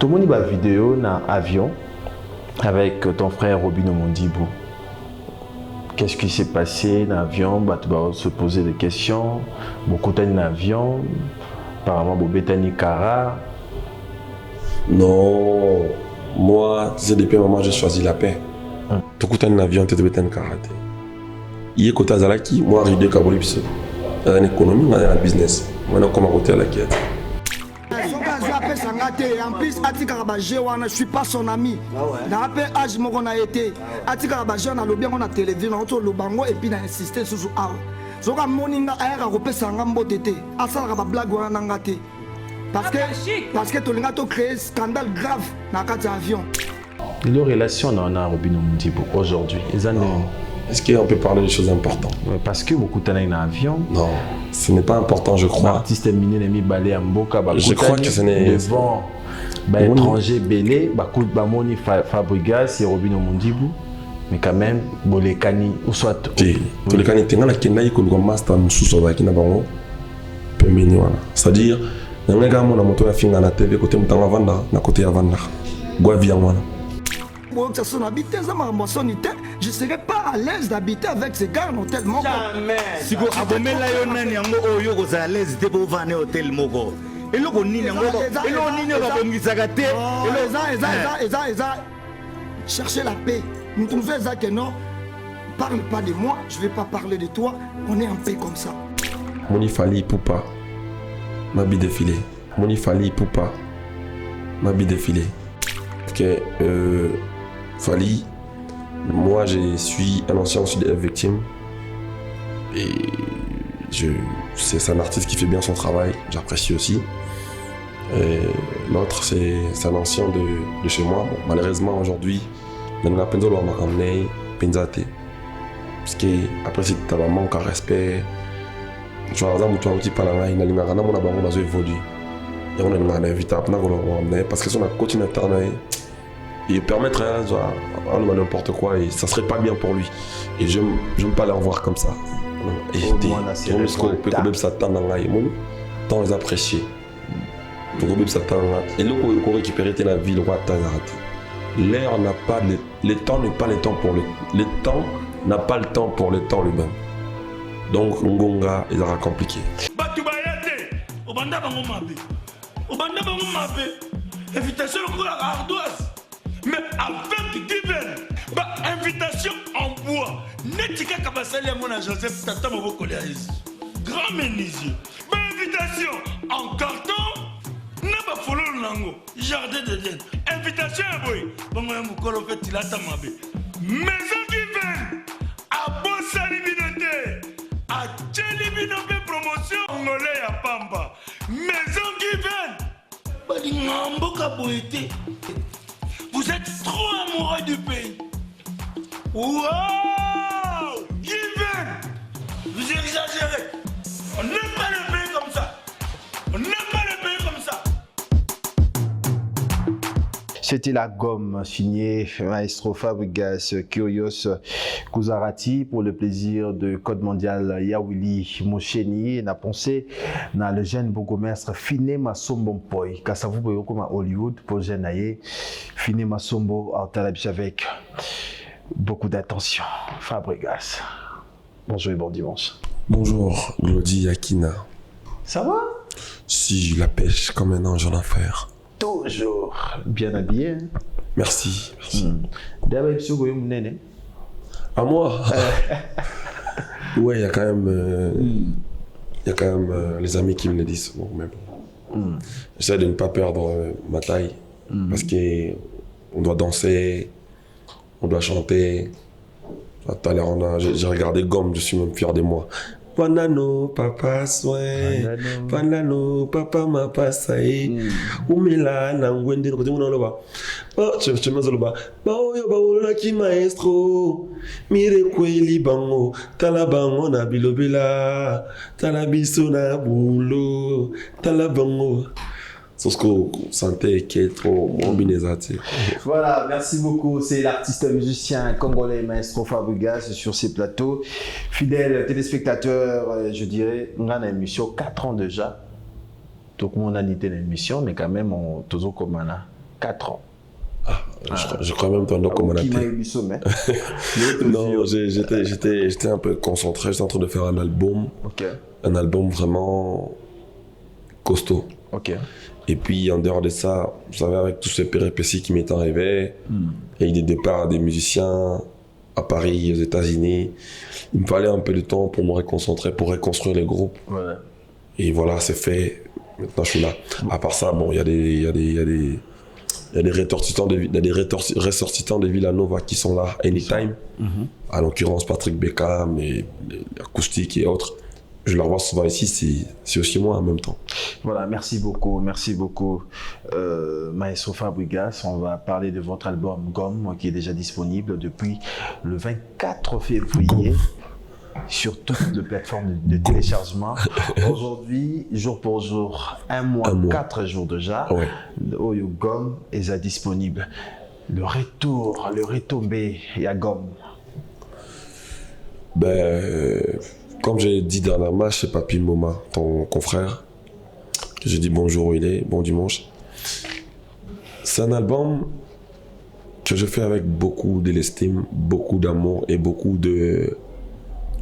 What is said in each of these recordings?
Tout le monde a une vidéo dans l'avion avec ton frère Robin Omondibou. Qu'est-ce qui s'est passé dans l'avion? Tu vas se poser des questions. Beaucoup dans l'avion. Apparemment, Bobetani Kara. Non, moi, tu sais, depuis un moment, j'ai choisi la paix. Tout le temps dans l'avion, tu es Bobetani Kara. Il y a côté Zalaki, moi, j'ai deux Kaboli Bisso. Dans l'économie, dans le business. Moi, je suis comme à côté de la quête. En plus, je ne suis pas son ami. Dans le âge, on a été. On a lobby, on a télévision, on a lobango et puis on a insisté sur ça. Je suis moninga aéra repé sangambo tété. Asa la blague on a ngate. Parce que tu as créé un scandale grave dans l'avion. Les relations dans la Robin Omondibou aujourd'hui, est-ce qu'on peut parler de choses importantes? Parce que beaucoup de temps dans l'avion. Non, ce n'est pas important, je crois. L'artiste miné mis balé en boca. Je crois que ce n'est devant étranger belé, bakut bamoni Fabregas et Robin Omondibou, mais quand même bolekani ou soit. Bolekani tenga la kenda iko le master mususu ba kina bango pembeni wana. C'est-à-dire nanga gamo na moto ya finga na TV côté mutanga vanda na côté ya vanda. Gwa via wana. Je ne serais pas à l'aise d'habiter avec ces gars en hôtel Mogo. Jamais. Si vous abonnez là, vous êtes à l'aise de vous vendre hôtel Mogo. Et là, vous cherchez la paix. Nous trouvons ça que non. Parle pas de moi, je ne vais pas parler de toi. On est en paix comme ça. Moni Fali Poupa, ma vie défilé. Moni Fali Poupa, ma vie défilé. Que Fali, moi je suis un ancien SDF victime et c'est un artiste qui fait bien son travail, j'apprécie aussi. L'autre c'est un ancien de chez moi. Bon, malheureusement aujourd'hui, maintenant Penzo m'a ramené Penzate. Parce que après si tu as un manque à respect, tu vois, tu as un petit peu la main, il y a un évolué. Et on a invité à parce que si on a continué à travailler, il permettrait à n'importe quoi et ça serait pas bien pour lui. Et je n'aime pas les revoir comme ça. Et je tant les apprécier. Et là, pour récupérer la vie, le roi l'air n'a pas le temps n'est pas le temps pour le temps n'a pas le temps pour le temps lui-même. Donc Ngonga il sera compliqué. Invitation pour la ardoise. Mais avec Given, invitation en bois. Netika Kabasali à mon Joseph Tata Moboko grand menuisier. Invitation en carton. N'a pas follow Nango. Jardin de Dieu. Invitation à boy. Bon, moi, mon colo fait il a tamabé. Maison Given. À Bossa Libinoté. À Tchelibinoté promotion. Angolais à Pamba. Maison Given. Vous êtes trop amoureux du pays. Wow! Given! Vous exagérez. On n'aime pas le pays comme ça. On n'aime pas le pays comme ça. C'était la gomme signée Maestro Fabregas Kyrios Kuzarati pour le plaisir de Code Mondial Yawili Mosheni. Et n'a pensé dans le jeune bourgmestre Fine Masombo Poi. Car ça vous voyez comme à Hollywood pour jeune aïe. Fine Masombo à Talabich avec beaucoup d'attention. Fabregas. Bonjour et bon dimanche. Bonjour, Glody Akina. Ça va? Si, la pêche comme un ange en affaires. Toujours bien habillé. Hein? Merci. D'abord, il à moi. Ouais, il y a quand même, les amis qui me le disent. Bon, mais bon. J'essaie de ne pas perdre ma taille parce qu'on doit danser, on doit chanter. Tout à l'heure, j'ai regardé Gomme, je suis même fier de moi. Panano, papa soin. Panano, papa m'a passé. Oumela, nangwende, nous continuons là bas. Oh, je me dis là-bas. Bao yo bao la ki maestro. Mire kweli bango. Talabango na bilobela. Talabiso na bulo. Talabango. C'est ce qu'on sentait qui est trop mobilisé. Voilà, merci beaucoup. C'est l'artiste musicien congolais Maestro Fabregas sur ces plateaux. Fidèles téléspectateurs, je dirais, on a une émission 4 ans déjà. Donc, on a été une émission, mais quand même, on toujours comme on a. 4 ans. Je crois même pendant qu'on Qui m'a eu du sommet. Non, j'étais un peu concentré, j'étais en train de faire un album. Ok. Un album vraiment costaud. Ok. Et puis en dehors de ça, vous savez, avec tous ces péripéties qui m'étaient arrivées, et des départs des musiciens à Paris, aux États-Unis, il me fallait un peu de temps pour me reconcentrer, pour reconstruire les groupes. Ouais. Et voilà, c'est fait. Maintenant, je suis là. À part ça, bon, il y a des ressortissants de Villanova qui sont là anytime. En l'occurrence, Patrick Beckham, et l'acoustique et autres. Je la revois souvent ici, c'est aussi moi en même temps. Voilà, merci beaucoup, Maestro Fabregas. On va parler de votre album Gomme qui est déjà disponible depuis le 24 février sur toutes les plateformes de téléchargement. Aujourd'hui, jour pour jour, un mois. 4 jours déjà, Ouais. Oyo Gomme est déjà disponible. Le retombé à Gomme. Comme j'ai dit dernièrement chez Papy Moma, ton confrère, que j'ai dit bonjour où il est, bon dimanche. C'est un album que je fais avec beaucoup de l'estime, beaucoup d'amour et beaucoup de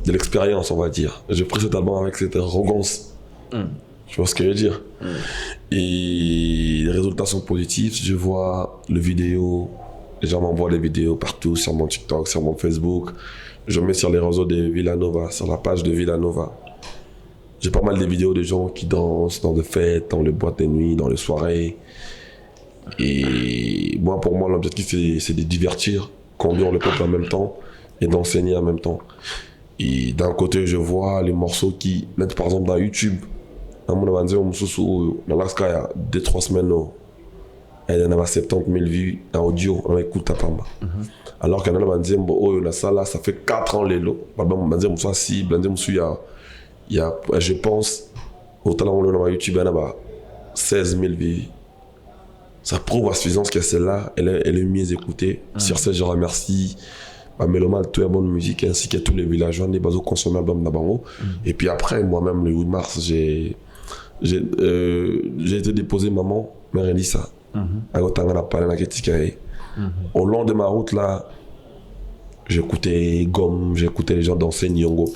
l'expérience, on va dire. J'ai pris cet album avec cette arrogance. Tu vois ce que je veux dire? Et les résultats sont positifs. Je vois les vidéos, les gens m'envoient les vidéos partout, sur mon TikTok, sur mon Facebook. Je mets sur les réseaux de Villanova, sur la page de Villanova. J'ai pas mal de vidéos de gens qui dansent dans des fêtes, dans les boîtes de nuit, dans les soirées. Et moi, pour moi, l'objectif, c'est de divertir, conduire le peuple en même temps et d'enseigner en même temps. Et d'un côté, je vois les morceaux qui, mettent par exemple dans YouTube, dans mon avanzé, dans l'Alaska, il y a 2-3 semaines, il y en avait 70 000 vues en audio, on écoute à Pamba. Alors qu'il y en a avanzé, ça fait 4 ans, les lots. Il y a, je pense, au talent où on a YouTube, il y en a 16 000 vues. Ça prouve à suffisance que celle-là, elle est mieux écoutée. Sur ce, je remercie Méloma, toute la bonne musique, ainsi que tous les villageois, les bases consommer l'album d'Abango. Et puis après, moi-même, le 8 mars, j'ai été déposé maman, mère Elissa. Au long de ma route là, j'écoutais Gomme, j'écoutais les gens danser Nyongo.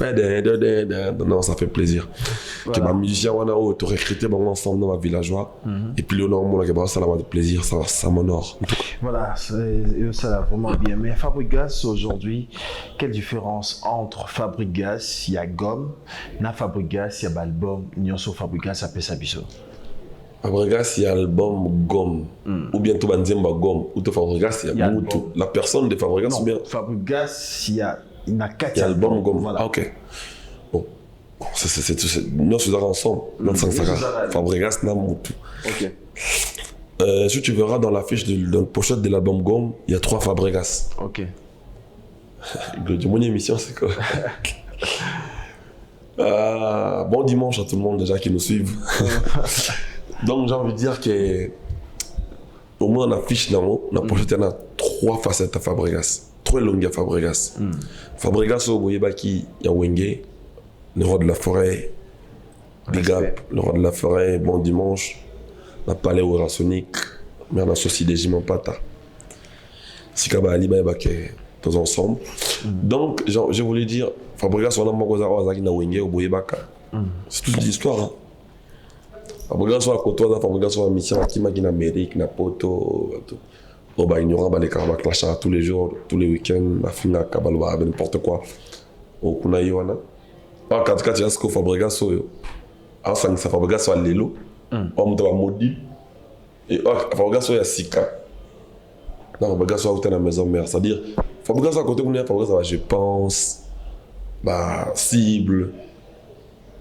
Non, ça fait plaisir. Voilà. Que ma musicien on a recruté ensemble dans ma villageois. Et puis le nom ça m'a de plaisir, ça m'honore. Voilà, ça va vraiment bien. Mais Fabregas aujourd'hui, quelle différence entre Fabregas, il y a Gomme, na Fabregas, il y a l'album Nyonso Fabregas appelle ça biso. Fabregas, il y a l'album Gomme, ou bien tout Banzemba Gomme, ou tout Fabregas, il y a Moutou. La personne de Fabregas, non, ou bien. Fabregas, il y a 4 albums Gomme. Voilà. Ah, ok. Bon. Nous sommes ensemble. Fabregas, n'a Moutou. Ok. Si tu verras dans l'affiche de la pochette de l'album Gomme, il y a 3 Fabregas. Ok. Mon émission, c'est quoi? Bon dimanche à tout le monde déjà qui nous suivent. Donc j'ai envie de dire que au moins on affiche dans la pochette, il y en a 3 facettes à Fabregas, 3 longues à Fabregas. Fabregas au Boyebaki, il y a Wenge, le roi de la forêt, Big Up, le roi de la forêt, bon dimanche, la palais Orasonique, mais on associe des Jimampata. Sikaba Ali Bayabake, tous ensemble. Donc j'ai voulu dire, Fabregas on a Mogoza Ozaki na Wenge au Boyebaka. C'est toute l'histoire. Hein. Fabregas soit à côté, Fabregas soit à mission, qui m'a dit Amérique, na poto, oh bah ignorant, bah les carabas clash tous les jours, tous les week-ends, la fin à Kabalwa, n'importe quoi. Au Kunaïwana. Par contre, quand tu as ce que Fabregas soit, alors ça Fabregas soit l'élo, on me doit maudit, et Fabregas soit à Sika. Non, Fabregas soit à la maison mère, c'est-à-dire, Fabregas à côté, Fabregas, je pense, bah, cible,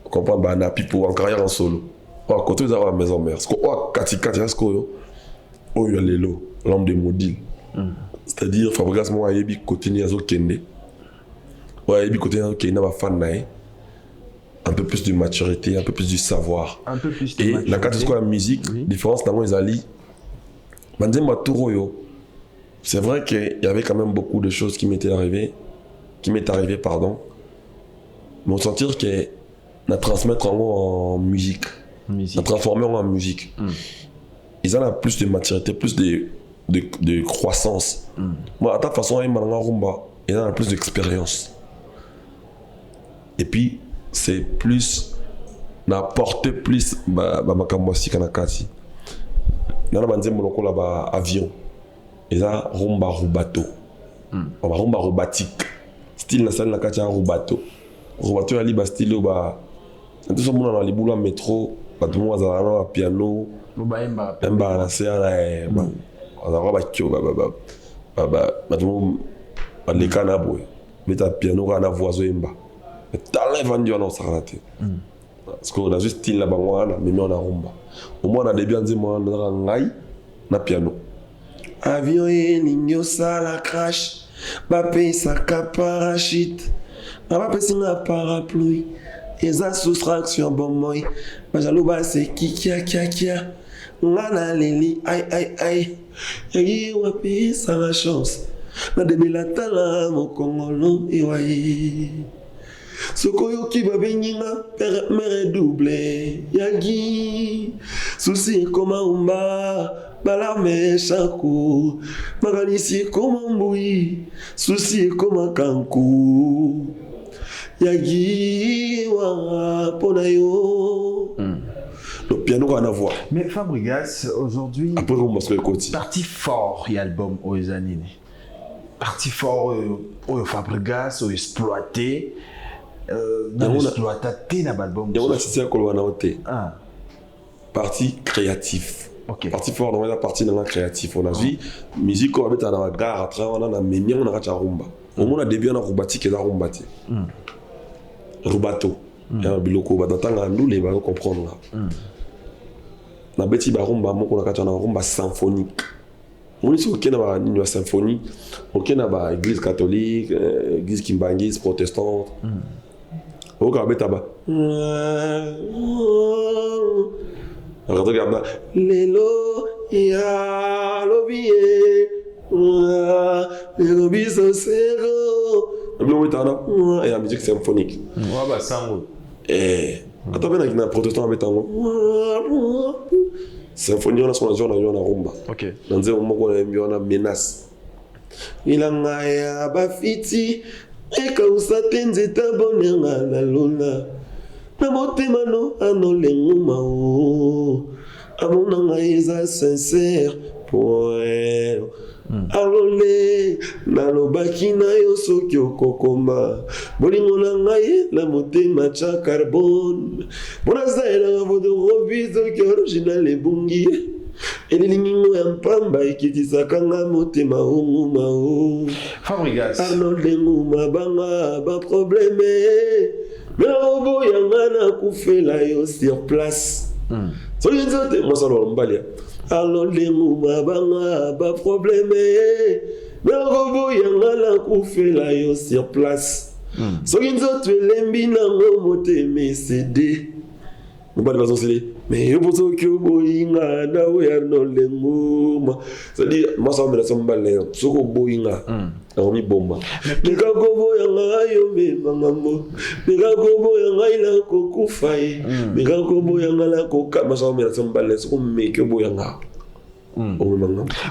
comprendre, bah, napi pour en carrière en solo. À côté de la maison mère, parce que Katika, il y a l'élo, l'homme de Modil. C'est-à-dire, Fabregas, moi, il y a côté Niazo Kende. Ouais, il y a côté Niazo Kende, ma fan, un peu plus de maturité, un peu plus de savoir. Un peu plus de et maturité. La carte la musique, oui. Différence dans les alliés. C'est vrai qu'il y avait quand même beaucoup de choses qui m'étaient arrivées, pardon. Mais on sentir que la transmettre en musique. La transformer en musique. Ils ont plus de maturité, plus de de croissance. Moi, à ta façon, il a plus d'expérience. Et puis, c'est plus, n'apporter plus, ma kamwasi kanakati. Nana banze moloko là avion. Et ça, rumba rubato. Rumba rubatique. Style na salle na kati rubato. Rubato ya liba style ba. Tout ça mon na libula métro, ba tout mo za na piano. Emba na sea na ba. On ba kyo ba tout ba le kana boy. Meta piano kana voisin emba. Talent vendu en sarate. Parce qu'on a juste style là bangwana mais on a rumba. Au moins on a des bien dit moi na ngai na piano. Avion et ligno ça la crash. Bapé sa parachute. Bapé singa parapluie. Et ça soustraction bon moi. Bajalouba c'est kia. Ngana leli aïe. Yagi wapi ça la chance. Na debela tala mo kongolo iwai. Sokoyo ki babenyinga mere double. Yagi souci comme umba. Balarme chakou, maganisi comme un bouilli, souci comme un kankou. Yagi wa ponayo. Le piano qu'on a voix. Mais Fabregas, aujourd'hui, après on va côté. Parti fort, il y a l'album Oezanini. Parti fort, Fabregas, exploité. Dans l'exploité, dans l'album. Il y a un assistant qu'on a noté. Parti créatif. Okay. Parti fort dans la partie dans la créatif on a vu musique on a dans la gare à travers on a mimi on a racha rumba au moins on a début on a rubatique et la rumbati rubato il y a un biloko ba datanga nous les va comprendre là na beti ba rumba moko na kacha na rumba symphonique on est OK na ba ni symphonie OK na ba église catholique église kimbangiste protestante au ka beta ba regarde lelo ya lobie lobie sero mais tana et la musique symphonique bah sango attends ben na protestant avec tango symphonie on a son zone na rumba OK nanze moko na menace ilanga ya bafiti eka usatenze tabonenga la lola na motema no anolenguma o amona ngai eza sincère poel alole nalobaki na yo soki okokoma bolingo na ngai na motema tya carbone mpona zaelanga vodorobi soki original ebungi elilingingo ya mpamba ekitisaka nga motema onguma o Fabregas anolenguma banga baprobleme Merobo yangana kufela yo sur place. So yinzote mosalo mbalia. Alors les mouma banga ba problème. Merobo yangana kufela yo sur place. So yinzote lembi nango moteme CD. Mbali bazo sele. Mais yo bozo kyo boyinga na we Arnold Nguma. C'est-à-dire moi ça me laisse mbalia. Soko boyinga. Aromi bomba. Nika gobo yanga yo me mangambo. Nika gobo yanga ila kokufai. Nika gobo yanga la koka. Masa me la sambale so me ke boyanga.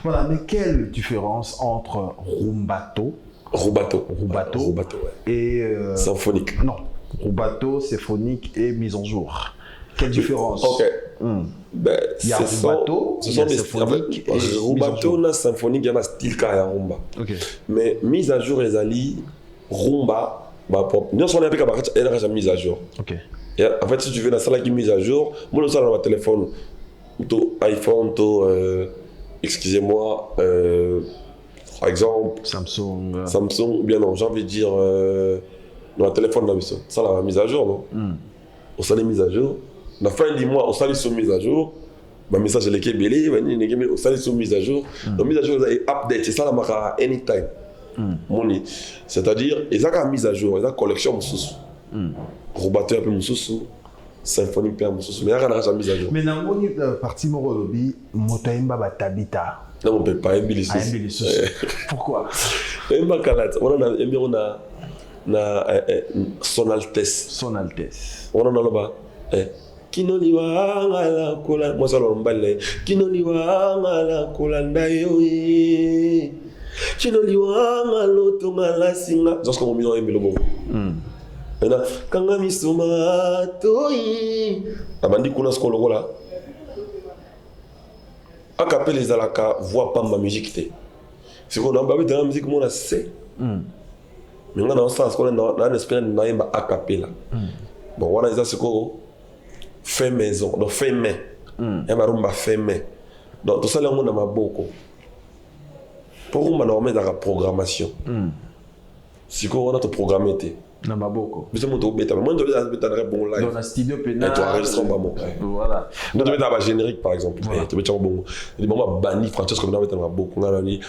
Voilà, mais quelle différence entre rumbato ouais. Et symphonique. Non, rumbato, symphonique et mise en jour. Quelle différence? OK. Ben, il y a rumbato, ce sont des symphoniques. Rumbato, na symphonique, il y a un style qui a rumba. OK. Mais mise à jour les ali rumba, bah nous sommes avec elle a mise à jour. OK. Et en fait si tu veux la salle qui mise à jour, moi le salle dans mon téléphone, to iPhone, to excusez-moi par exemple Samsung bien non, j'ai envie de dire dans le téléphone là ça la mise à jour non. On s'est mise à jour. La fin du mois, on s'est sur mise à jour. Ma message est les belé, on s'est sur mise à jour. La mise à jour est update, c'est ça la marque anytime. C'est-à-dire, ils ont mise à jour, ils ont collection moussous. Robateur un peu moussous, symphonique peu moussous, mais il n'y a jamais mise à jour. Mais dans la partie morolobi, motaimba batabita. Non, on peut pas aimer Pourquoi? On a Son Altesse. Son Altesse. On a là-bas. kinoliwanga la kola moi ça l'emballé kinoliwanga la kolanda yo kinoliwanga lotonga la singa parce qu'on met dans un mélodie maintenant kanga misoma toi abandi kuna skolo là a capé les alaka voix pas ma musique té c'est qu'on a babé dans la musique mon assez mais on a dans sens qu'on a dans esprit na yemba a capella bon voilà ça c'est quoi fait maison donc fait main et ma rumba fait main donc tout ça là on a maboko pour rumba normalement dans la programmation c'est quoi on a tout programmé té na maboko mais c'est mon tout bêta mais moi je dois bêta dans bon live dans la studio pénal et tu enregistres pas mon voilà donc tu mets dans la générique par exemple tu mets bon il dit bon bani Francesco na bêta na maboko na ni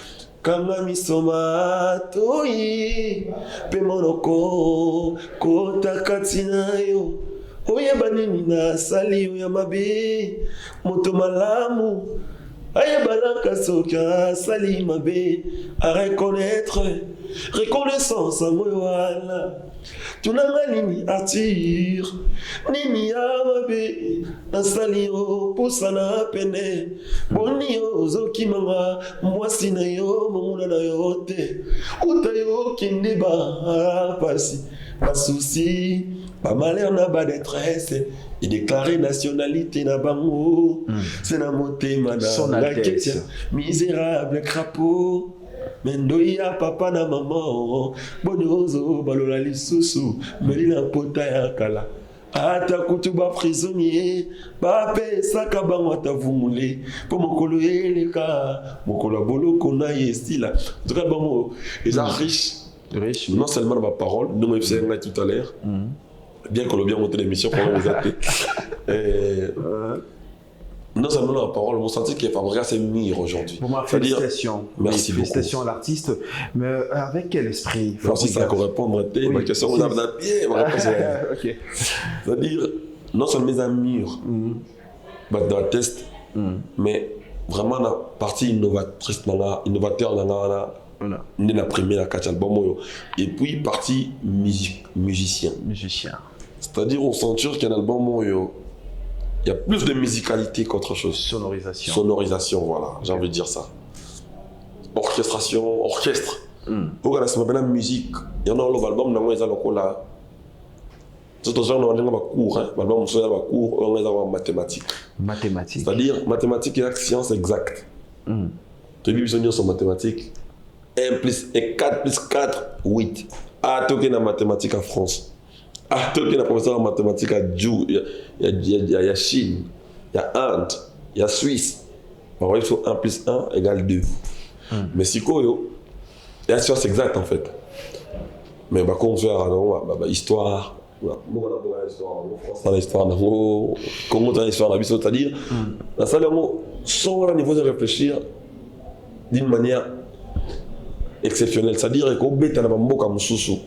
kanga misoma toi pe monoko kota katina yo oyeba nini nasali yo ya mabe moto malamu ayabanaka soki asali mabe à reconnaître reconnaissance à moyo wana tunanga nini Arthur nini ya mabe nasali yo pusana pene boni yo ozokimanga mwasi na yo momuna na yo te uta yo kende ba pasi basusi bamalheur na badétresse et déclarer nationalité na bango c'est na motema na la question misérable crapaud mendoya papa na maman bonyozo balola lisusu melina pota ya kala ata kutu ba prisonnier ba pesaka bango atavumule po mokolo eleka mokolo boloko na yestila en tout cas bango ils sont riches non seulement dans ma parole nous me faisons tout à l'heure bien qu'on ait bien monté l'émission pour les appeler non seulement dans la parole mon senti que Fabregas est mire aujourd'hui pour moi félicitations merci beaucoup félicitations à l'artiste mais avec quel esprit si ça correspond à ma question on a bien ma réponse ok c'est-à-dire non seulement mes amis dans la test mais vraiment la partie innovateur dans la première catch album et puis partie musicien c'est-à-dire on sent qu'il y a un album il y a plus de musicalité qu'autre chose sonorisation voilà j'ai envie de dire ça orchestre regarde ça m'appelle la musique il y en a l'album dans les alcool là c'est aux gens dans les cours l'album sur les cours on les a mathématiques c'est-à-dire mathématiques et sciences exactes tu dis besoin sur mathématiques 1 plus 1 4 plus 4 8 ah toi qui na mathématiques en France ah toi qui na professeur en mathématiques à Dieu il y a Chine il y a Inde il y a Suisse on va sur 1 plus 1 égale 2 mais si quoi il y a sciences exactes en fait mais bah comment faire histoire l'histoire Congo dans l'histoire c'est-à-dire la salle sans au niveau de réfléchir d'une manière exceptionnelle c'est-à-dire qu'au bêta na mboka mususu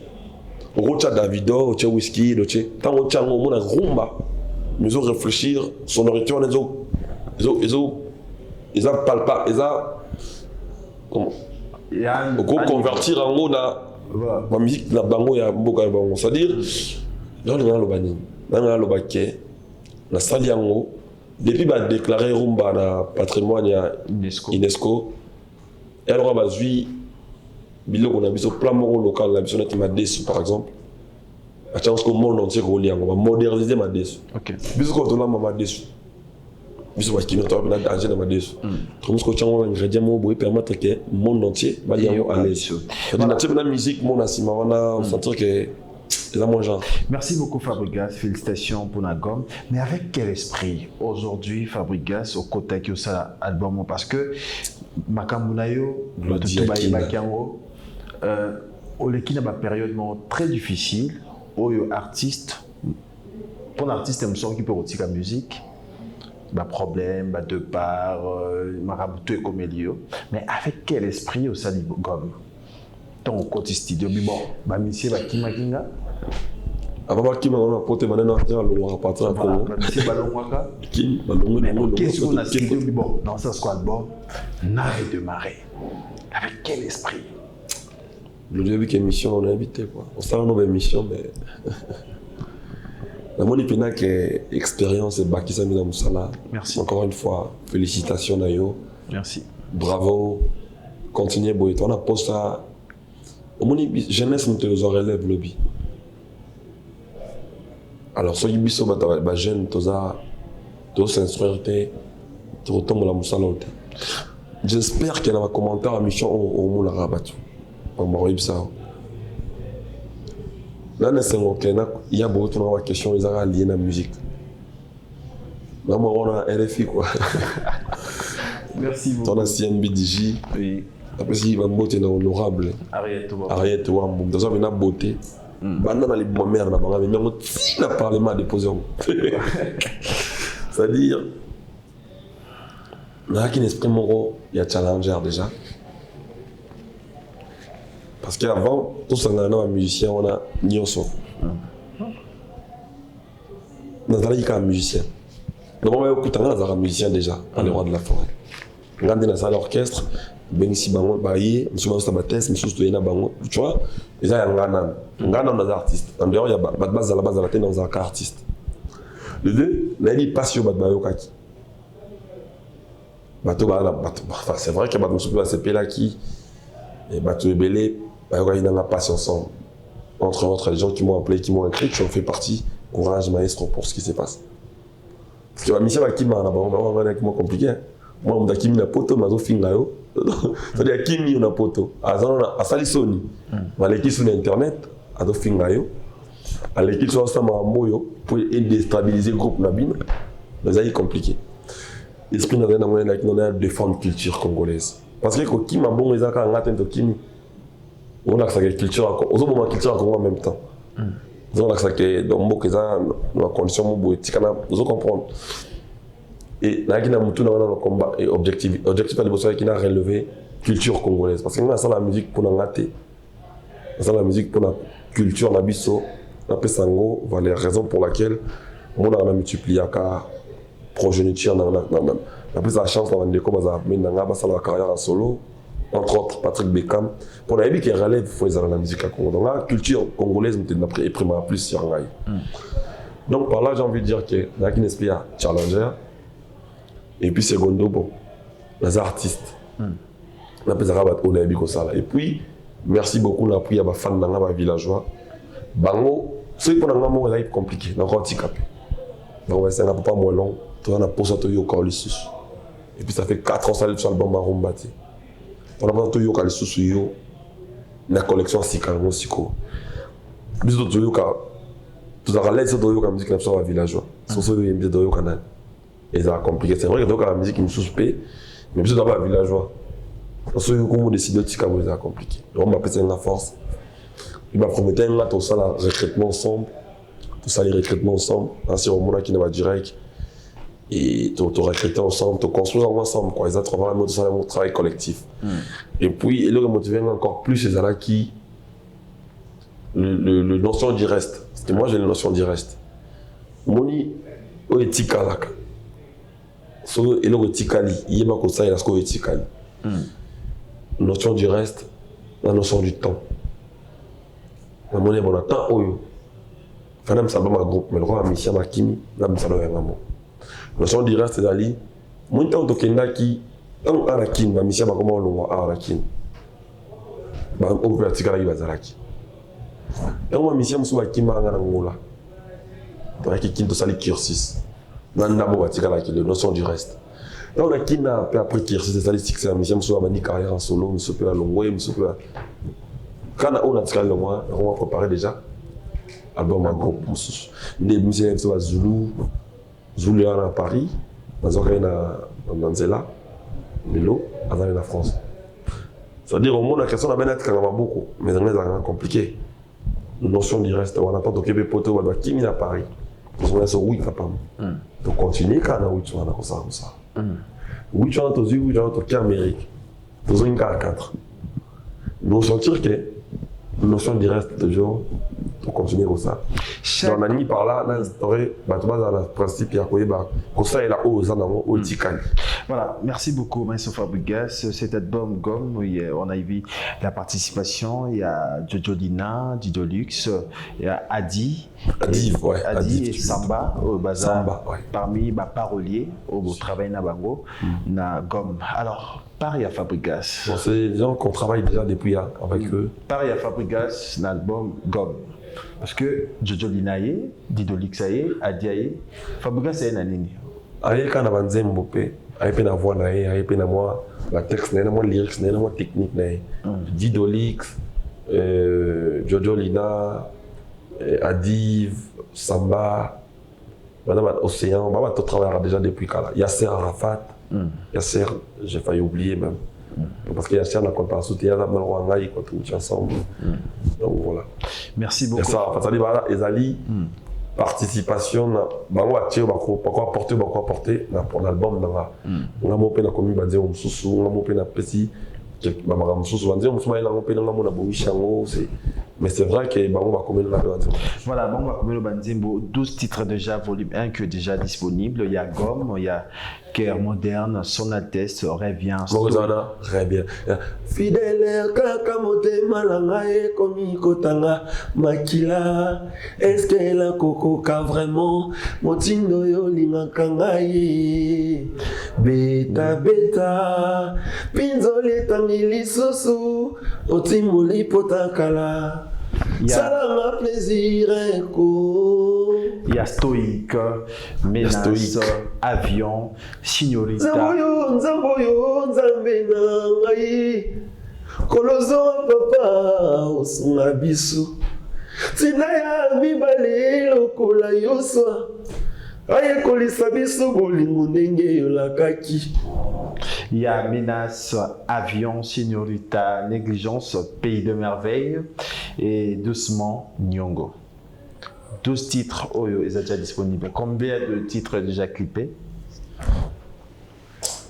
rocha Davido rocha whisky rocha tant rocha ngo na rumba nous allons réfléchir sonorité on ils a palpa ils a comment on convertir en ngo na la musique na bango ya mboka bango c'est-à-dire dans le bani dans le baké la salle yango depuis ba déclarer rumba na patrimoine ya UNESCO et alors ba zui biloko na biso plan moko local na biso na déçu par exemple a chance que le monde entier relié on va moderniser ma déçu biso ko to la ma déçu biso wa kino to na danger na ma déçu comme ce que chango ingrédient mo boy permettre que le monde entier ba liango à l'aise c'est la musique mon asima on sentir que c'est là mon genre. Merci beaucoup Fabregas, félicitations pour Nagom. Mais avec quel esprit aujourd'hui Fabregas au côté de ça album parce que Makamunayo, le Tubaï Makiango, au l'équipe n'a période très difficile, où artiste, pour l'artiste il me semble qu'il peut retirer la musique, problème, de part, maraboutou et comédie. Mais avec quel esprit au Salibogom? Ton côté studio, mais bon, monsieur Bakimakinga. Avant Bakima, on a porté maintenant à l'Ouara partir à Congo. Monsieur Balongwaka. Qui Balongwaka. Qu'est-ce qu'on a studio, mais bon, dans ce squad, bon, Naré de marée. Avec quel esprit? Le début de l'émission, on est invité, quoi. On s'en a une émission, mais. Mon épina que expérience et Bakisa Mina Moussala. Merci. Encore une fois, félicitations Nayo. Merci. Bravo. Continuez boy. On a posé ça. Au moins jeunesse nous te les relève lobby. Alors soyez biso ba jeune toza to s'instruire te retombe la Moussala. J'espère qu'il y a un commentaire à mission au monde rabattu. On m'a dit ça. Là, il y a beaucoup de questions liées à la musique. Là, on a RFI quoi. Merci beaucoup. On a CNBDJ. Oui. Après, il va beauté honorable. Arrête, on a une beauté. Maintenant, les bonnes mères, on a un parlement déposé. C'est-à-dire, il y a un esprit moro, il y a challenger déjà. Parce qu'avant, tout ça, on a un musicien, on a Nyoso. On a un musicien. Donc, on a un musicien déjà, dans les rois de la forêt. On a un salle d'orchestre, Benisi Bango, Baye, M. Sabates, M. Stoyena Bango. Tu vois, il y a un artiste. En dehors, il y a la base de la tête dans un cas artiste. Le deux, il y a une passion de Bayokaki. C'est vrai que Bateau c'est là qui et Bateau et Belé, il y a une passion ensemble. Entre autres, les gens qui m'ont appelé, qui m'ont écrit, qui ont fait partie, courage maestro pour ce qui se passe. Parce que la mission qui m'a compliqué. Moi, je suis un poteau, je suis un c'est-à-dire qu'il y a un poteau. À Salisoni, je suis sur Internet, je suis un l'équipe sur pour déstabiliser le groupe Nabine, c'est compliqué. L'esprit n'a pas défendre la culture congolaise. Parce que quand on a bon les accords, on a la culture, on a la culture en même temps. On a la condition vous comprendre. Et là, il y a un combat et objectif à l'époque qui a relevé culture congolaise. Parce que nous avons la musique pour nous gâter. Nous avons la musique pour la culture, la biso, la pesango, voilà les raisons pour lesquelles on a multiplié la progéniture. On a plus la chance d'avoir des la carrière en solo, entre autres Patrick Beckham. Pour la vie qui relève, il faut la musique à Congo. Donc la culture congolaise est primée plus sur Ngaï. Donc par là, j'ai envie de dire que dans une espèce de challenger. Et puis secondo, bon, les artistes. On a et puis, merci beaucoup, on a pris à fans de villageois. Bango, ceux qui ont été compliqué, on a handicapé. Donc, c'est un peu pas moins long, on a posé au Yoka. Et puis, ça fait 4 ans que ça l'album à Rombati. On a posé au Yoka, la collection Sikano Siko. Plus de Yoka, tout à l'heure, c'est au Yoka musique à villageois. C'est ce que je dis au Yoka. Et ça a compliqué. C'est vrai que la musique me suspect, mais je suis d'abord villageois. Parce que quand on décide de ça a compliqué. Donc on m'a pété la force. Il m'a promis que tout ça, le retraitement ensemble, tout ça, les retraitements ensemble, ainsi au moment qui n'est pas direct. Et tout retraiter ensemble, tout construire ensemble. Ils ont trouvé un travail collectif. Et puis, il a motivé encore plus ces gens qui. Le notion du reste. Parce que moi j'ai la notion du reste. Moni, au éthique à la so et le tikali il y a pas ça il a ce qu'on tikali notion du reste la notion du temps la monnaie bon temps oyo fana ça va ma groupe mais le roi mission makimi là ça doit être bon notion du reste c'est ali mon temps to kenda ki on a la kin ma mission ba comment on a la kin ba on peut tikali ba zalaki et moi mission musu ba kima ngana ngola toaki kin to sali cursus. La notion du reste. Donc, la qui n'a pas appris qui c'est statistique, c'est la mission, je suis carrière en solo, je suis à Longway, je suis à. Quand on a tiré le mois, on va préparer déjà. Album en groupe. Les musiciens sont à Zulu, Zulu à Paris, dans un Zela, Melo, dans la France. C'est-à-dire, au monde, la question n'a pas été quand même beaucoup, mais c'est compliqué. La notion du reste, on n'a pas de Québec poteau, on a qui à Paris. On a ce oui, papa. Donc, continuer quand on a 8 ans, comme ça. 8 ans, tu as 8 ans, tu as Amérique. Tu as une 4. Nous sentir que la notion du reste de jour, tu continuer comme ça. On a mis par là, l'instaurer, tu as le principe, il y a quoi, ça est là, aux Anamo, au Tikani. Voilà, merci beaucoup Maestro Fabregas. Cet album Gomme, on a vu la participation, il y a Jojo Lina, Dido Lux, il y a Adi, Adi et Samba au bazar. Samba, ouais. Parmi les paroliers au travail na bango na Gomme. Alors, Paris à Fabregas. Bon, c'est des gens qu'on travaille déjà depuis avec eux. Paris à Fabregas, l'album Gomme. Parce que Jojo Lina ye, Dido Lux ye, Adi ye, Fabregas ye na nini? Aye quand on a nzembo pe, aye pe na voix na ye, aye pe na moi la texte na moi lyrics na moi technique na ye. Dido Lux, Jojo Lina, Adiv, Samba, Madame Océan, Baba tout travaille déjà depuis quand là. Yasser Arafat, Yasser, j'ai failli oublier même. Parce que Yasser n'a pas de soutien, il y a Malwanga, ils continuent ensemble. Donc voilà. Merci beaucoup. Et ça, ça dit, voilà, Ezali, participation, bango atire, pourquoi porter pour l'album, on a monté la commune, on a monté la petite. Mais c'est vrai que Bango va commettre la Banzimbo. Voilà, Bango va commettre la Banzimbo. 12 titres déjà, volume 1 qui est déjà disponible. Il y a Gomme, il y a Cœur moderne, Son Altesse, Revient. Mozana, Revient. Fidèle, Kakamote, Malangae, Komi, Kotanga, Makila. Est-ce que la Coco ka vraiment Motindo yo Lingakangae. Beta, beta, Pinzole Tangili Sosu, Otimoli Potakala. Ça m'a plaisir. Il y a Stoïque, Menace, Avion, Signorita. Nzamboyo, Nzambena, Kolozo, Papa, Osunga Bisu. Tinaya, Mibale, Lokola Yoswa. Aye Kolisa Bisu, Bolingo Nenge, Yolakaki. Il y a Menace, Avion, Signorita, Négligence, Pays de Merveille et Doucement, Nyongo. 12 titres, ils sont déjà disponibles. Combien de titres déjà clippés?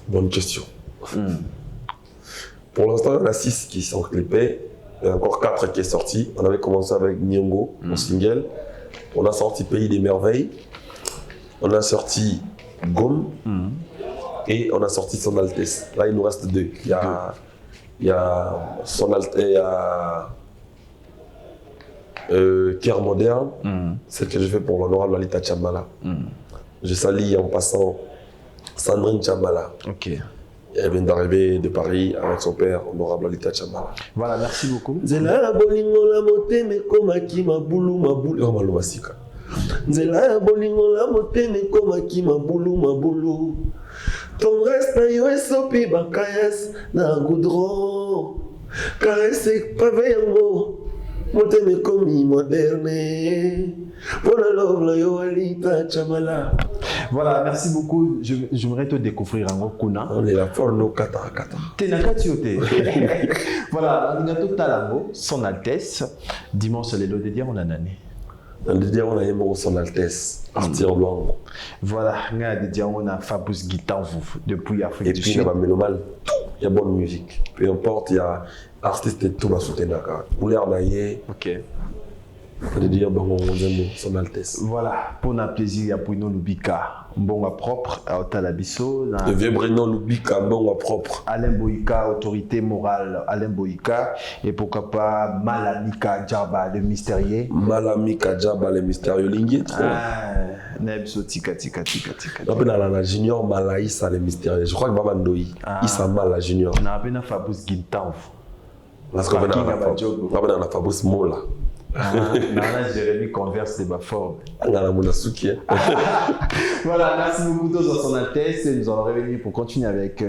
Bonne question. Pour l'instant, il y en a 6 qui sont clippés. Il y a encore 4 qui sont sortis. On avait commencé avec Nyongo, mon single. On a sorti Pays des Merveilles. On a sorti Gomme. Et on a sorti Son Altesse. Là, il nous reste 2. Il y a Son Altesse, il y a Cœur moderne, celle que j'ai fait pour l'honorable Lalita Tchambala. Je salue en passant Sandrine Tchambala. Ok. Elle vient d'arriver de Paris avec son père, honorable Lalita Tchambala. Voilà, merci beaucoup. Nzela bolingo la moteme komaki mabulu mabulu. Oh malo basika. Nzela bolingo la moteme komaki mabulu mabulu. Ton reste na yo esopi bakayas na goudron. Caresse pavé yango. Moteme komi moderne. Pour la love la yo Lalita Tchambala. Voilà, merci beaucoup. J'aimerais te découvrir en Kuna. On est là pour nos kata. Tenakatiote. Voilà, on a tout talango, Son Altesse. Dimanche, c'est le de dire on a nani. On a dit on a aimé Son Altesse. Artir Luango. Voilà, on a dit on a Fabrice Guitan depuis Afrique du Sud. Et puis, il y a mal. Il y a bonne musique. Peu importe, il y a artiste et tout va soutenir. Couleur d'ailleurs. Ok. On va dire bon, on aime Son Altesse. Voilà, pour notre plaisir, il y a Bruno Lubika, bon propre, à Otalabiso. Le vieux Bruno Lubika, bon propre. Alain Boïka, autorité morale, Alain Boïka. Et pourquoi pas Malamika Djaba, le mystérieux. Malamika Djaba, le mystérieux. Lingué trop. Nebso, tika. On a la junior Malaïsa, le mystérieux. Je crois que Baba Ndoyi, il s'en mal la junior. On a appelé Fabrice Guintan. Parce qu'on a Fabrice Mola. Nana Jérémy Converse de Baford. Voilà, merci beaucoup tous dans Son Altesse. Nous allons revenir pour continuer avec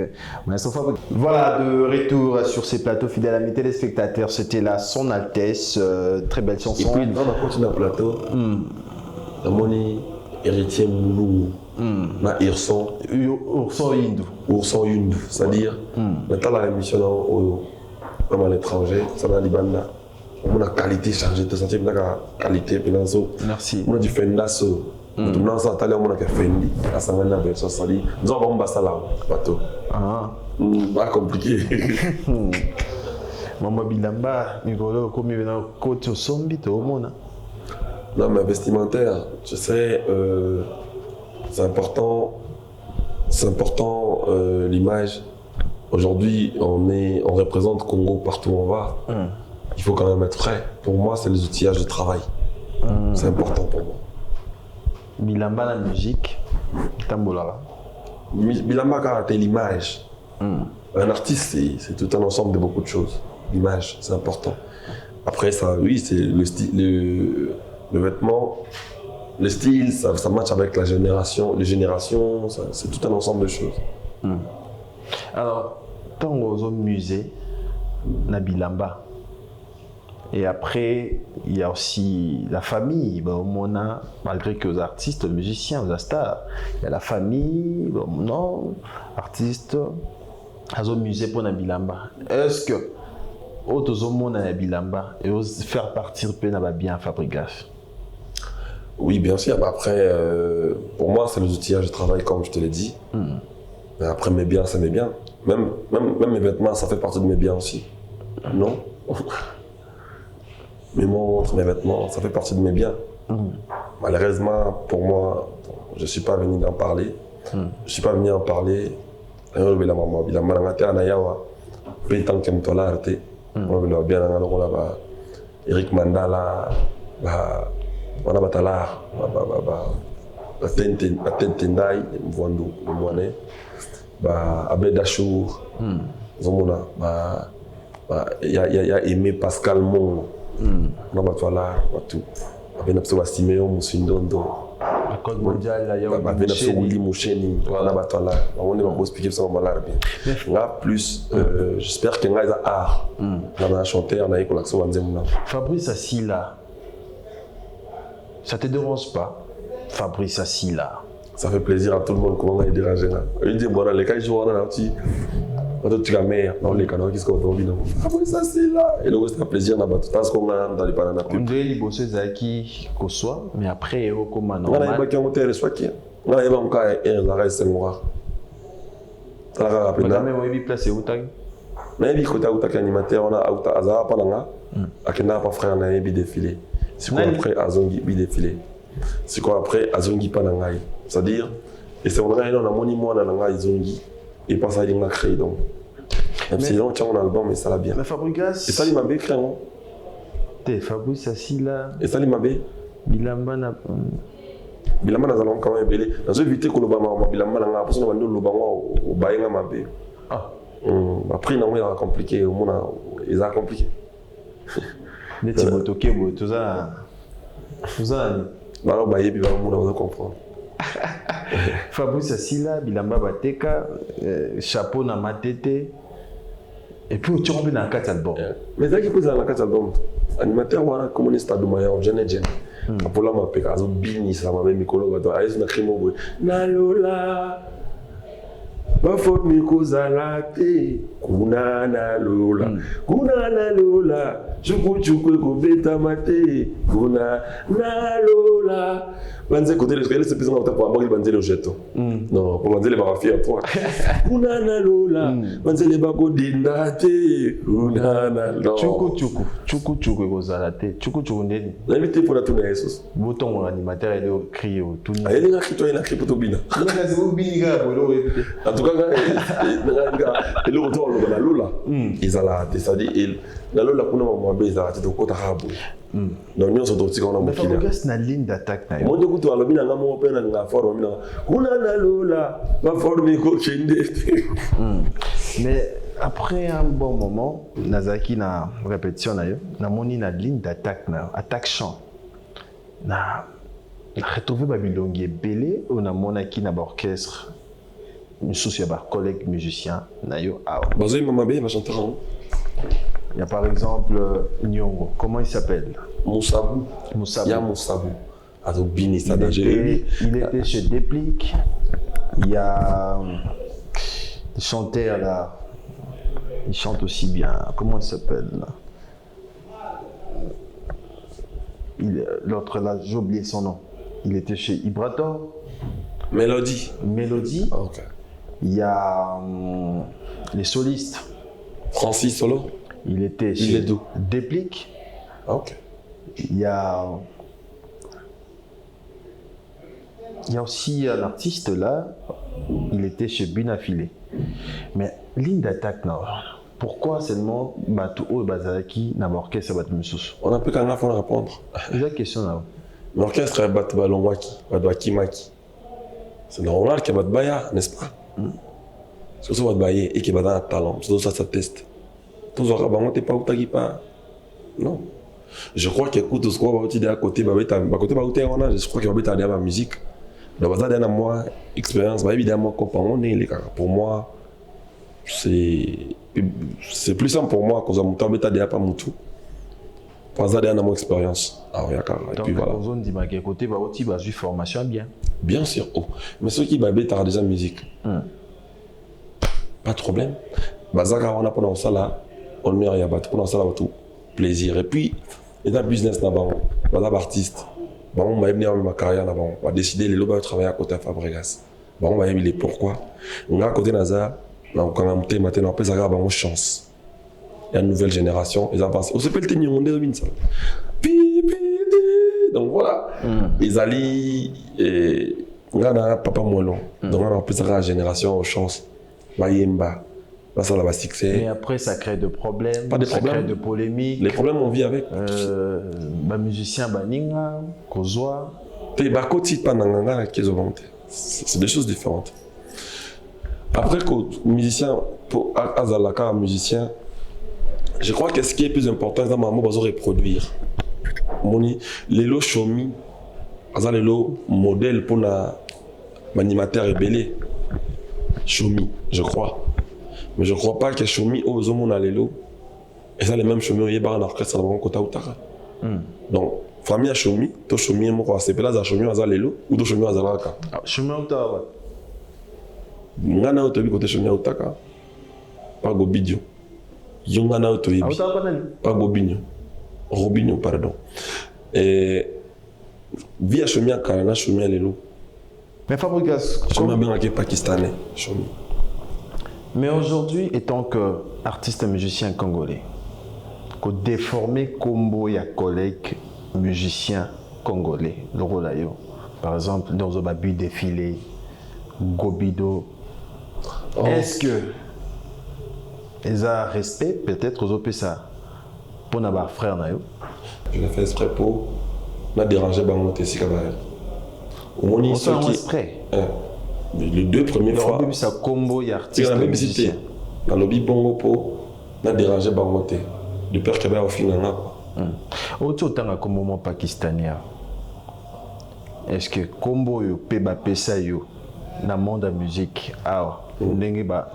Maestro Fabregas. Voilà, de retour sur ces plateaux fidèles à mes téléspectateurs. C'était là Son Altesse, très belle chanson. Et puis, on a continué le plateau. On a mon héritier Moulou. Na Urson Yundu, c'est-à-dire, maintenant la émission même à l'étranger, ça dans l'Ibanda. On a qualité changé, tu sens la qualité financeuse. Merci. On a du Fendas. On a fait on a fait Fendi. La semaine dernière, ça dit. Nous avons un bassala, bateau. Pas compliqué. Maman Bilamba, Nicolo, comme il y a un côté au sombi, au monde. Non, mais vestimentaire, tu sais, c'est important. c'est important, l'image. Aujourd'hui, on représente Congo partout où on va. Il faut quand même être prêt. Pour moi, c'est les outillages de travail. C'est important pour moi. Bilamba la musique, tambola. Bilamba Karate, l'image. Un artiste, c'est tout un ensemble de beaucoup de choses. L'image, c'est important. Après, ça, oui, c'est le style, le vêtement, le style, ça match avec la génération, les générations, c'est tout un ensemble de choses. Alors, tant au musée, na Bilamba. Et après, il y a aussi la famille. Bon, on a, malgré que aux artistes, aux musiciens, aux stars, il y a la famille, bon, non, artistes, au musée pour na Bilamba. Est-ce que autres monde na Bilamba et faire partir na bien Fabregas? Oui, bien sûr. Mais après, pour moi, c'est les outillages de travail, comme je te l'ai dit. Mais après, mes biens, c'est mes biens. Même mes vêtements, ça fait partie de mes biens aussi. Non? Mes montres, mes vêtements, ça fait partie de mes biens. Malheureusement, pour moi, je ne suis pas venu d'en parler. Je ne suis pas venu en parler. Eric Mandala, Tendai, Mvondo, Mwane, Abed Achour, Zomona, il y a Aimé Pascal Mon, on a Batwala, tout. Abed Abso Siméon, Moussindondo. Le code mondial, il y a Abed Abso Willy Moucheni, on a Batwala. On est en expliquer ça, on va bien. Là, plus, j'espère qu'il y a un art. On a chanté, on a eu l'accent à Nzemuna. Fabrice Assila, ça te dérange pas? Fabrice Assila. Ça fait plaisir à tout le monde, comment on a dérangé là. Il dit, bon, les cas, je vois là, tu as mère, les canaux qui se contrôlent. Fabrice Assila. Et le reste, c'est un plaisir, parce qu'on a dans les bananes. On dirait les bosseux Zaki Koswa, mais après, comme un normal. On a un bac en terre, soit qui. On a un cas, un arrêt, c'est moi. Ça l'a rappelé. On a même eu place où t'as. Mais il y a un animateur, on a un Azar, pas là. Akena, pas frère, on a un défilé. C'est quoi après Azongi défilé? C'est quoi après Azongi Panangai? C'est-à-dire, et c'est on a un monument dans Nangai Zongi et pas ça il a créé donc. Même si on tient un album mais ça l'a bien. Mais Fabrigas. Et ça il m'a bien créé non? T'es Fabrice Assila. Et ça il m'a bien. Bilamba na. Bilamba na zalon quand même belé. Dans ce vite que le bama Bilamba na parce qu'on va nous le bama au baïnga m'a bien. Ah. Après non mais c'est compliqué au monde ils a compliqué. Les Timotoke tout ça. Tout ça. Bah bah et puis on va comprendre. Fabrice Assila, Bilamba Bateka, chapeau na matete. Et puis tu rentres dans 4 albums. Mais ça qui pose dans 4 albums. Animateur voilà communiste de Maya, jeune. Apola ma peka azo bini ça m'a même mikolo bato aïs na krimo boy. Na lola. Ba formi kozala te kuna na lola. Kuna na lola. Chuku ko beta mate kuna na lola. Banze côté les c'est plus important pour avoir banze le jeton. Non, pour banze les ba fier toi. Kuna na lola. Banze les ba ko dindate kuna na lola. Chuku kozala te. Chuku ndeni. L'invité pour la tournée Jesus. Bouton animateur il est crié au tout. Ah, il est écrit toi il a écrit pour Tobina. En tout cas, le retour de la Lola, ils ont la c'est-à-dire la Lola kuna mwa beza ati to kota habu. Donc nous sommes tous on a beaucoup. Mais Fabrice na ligne d'attaque na yo. Mo ndeko to alobina ngamo pena nga foro mina. Kuna na Lola, ba foro mi ko chende. Mais après un bon moment, Nazaki na répétition na yo, na moni na ligne d'attaque na attaque chant. Na retrouvé Babilongi belé on a monaki na orchestre. Une société de collègues musiciens, Nayo Ao. Bazoui Mamabé va chanter. Il y a par exemple Nyongo, comment il s'appelle? Moussabou. Moussabou. Il y a Moussabou. Bini, ça il était chez Déplique. Il y a le chanteur là, il chante aussi bien. Comment il s'appelle l'autre là, j'ai oublié son nom. Il était chez Ibrator. Mélodie. Mélodie. Ah, ok. Il y a les solistes. Francis Solo. Il était chez Déplique. Ah, ok. Il y a aussi un artiste là, il était chez Binafile. Mais ligne d'attaque, non. Pourquoi seulement Batou ou Bazalaki n'a pas orchestre Batou Moussous? On a peu qu'à répondre. C'est la question là. L'orchestre est Batou Balongwaki, Batou Maki. C'est normal qu'il y ait Batou Baya, n'est-ce pas? C'est ça Batou Baya et qu'il y ait un talent. C'est ça teste. Tous les gens ne pas où pas. Non. Je crois qu'écoute ce qu'on va dire à côté, je crois qu'il va être à la musique. Donc, ça donne à moi expérience, évidemment, pour moi, c'est plus simple pour moi que je me suis pas moutou. Pour ça donne à moi expérience. Et puis voilà. Donc, dit que côté, tu vas une formation bien. Bien sûr. Mais ceux qui ont déjà musique, pas de problème. Bazaka on a pendant ça là, on est rien pendant ça là tout plaisir. Et puis, il y a un business là-bas, il y a artiste. On va venir ma carrière là-bas, on va décider les lots de travailler à côté de Fabregas. On va y aller pourquoi. On a à côté de Naza, quand on a maintenant, on a une chance. Il y a une nouvelle génération, ils avancent. On s'appelle Témi, on est ça. Donc voilà. Ils allaient, on a un papa moins long. Donc on a plus la génération aux chances. Bayemba. Ça va succès. Mais après, ça crée de problèmes, pas de ça problèmes. crée de polémiques. Les problèmes, on vit avec. Musicien Baninga, Kozwa. C'est des choses différentes. Après, musicien, pour Azalaka, musicien, je crois que ce qui est plus important, c'est de reproduire. Les lots Chomi, les lots modèles pour l'animateur ébélé. Chomi, je crois. Mais je ne crois pas que Chomi au Zomo na lelo et ça les mêmes Chomi au Yébar en orchestre dans Kota Outara. Donc, famille Chomi, to Chomi mo ko sepela za Chomi za lelo ou to Chomi za laka. Chomi Outara. Ngana otobi côté Chomi Outaka. Pas Gobidio. Yongana otobi. Pas Gobinyo. Robinyo pardon. Et via Chomi à Kalana Chomi à lelo. Mais Fabregas, Chomi bien que pakistanais Chomi. Mais aujourd'hui, étant qu'artiste et musicien congolais, que déformer combo ya collègues musiciens congolais, le Rolayo, par exemple, dans le babu défilé, Gobido, est-ce que ils ont respect peut-être aux OPSA pour nos frères nayo? Je l'ai fait exprès pour n'a dérangé Bangote si Kabael. On y est exprès. Les deux premières fois, ça combo y artiste et musicien. Dans le lobby bongo po, n'a dérangé Bangote. De peur qu'il y ait au final là. Autant que moment pakistanais. Est-ce que combo yo peba pesa yo na monde de musique ah ndenge ba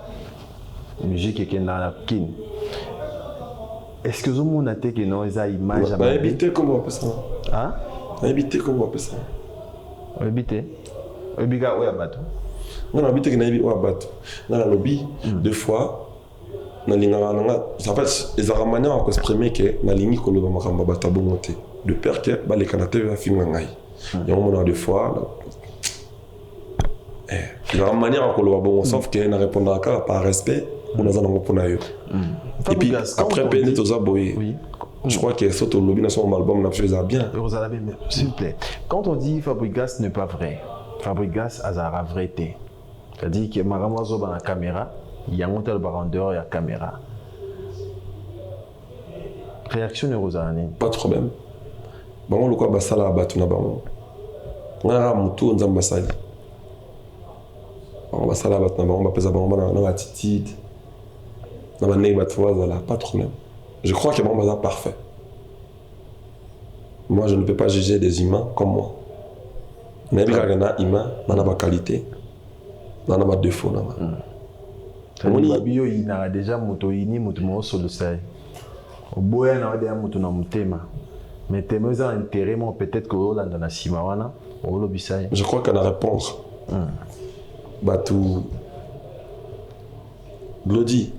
musique qui na la kin. Est-ce que vous monde a été que non ils a image à habiter comment on peut ça? Hein? Habiter comment on peut ça? Habiter. Obiga oya bato. On habite que naïbi ou abat. Dans le lobby, deux fois, en fait, ils ont manière à exprimer que na ligne que le bamakamba bata bongote. De peur que les Canadiens va finir ngai. Il y a un moment deux fois. Il y a une manière à le bon, sauf que na répondra par respect, on a un pour naïo. Et puis après peine aux aboyés. Je crois que c'est au lobby dans son album n'a pas bien. S'il vous plaît. Quand on dit Fabregas n'est pas vrai. Fabregas a vrai. C'est-à-dire que Maramozo dans la caméra, il y a un tel bar en dehors de la caméra. Réaction neurosane. Pas de problème. Bon, le quoi basala batuna bon. On a mutu nzamba sali. On basala batuna bon, on va peser bon na attitude. Na ba nei batwa zala, pas de problème. Je crois que bon bazar parfait. Moi, je ne peux pas juger des humains comme moi. Mais il y a des humains, il y a des qualités, il y a des défauts. Il y a déjà des sur le sel. Il y a déjà des thème. Mais thème ont intérêt, peut-être que vous avez dans la Simawana, ou le Bissay. Je crois qu'elle a réponse. Batou. Glody,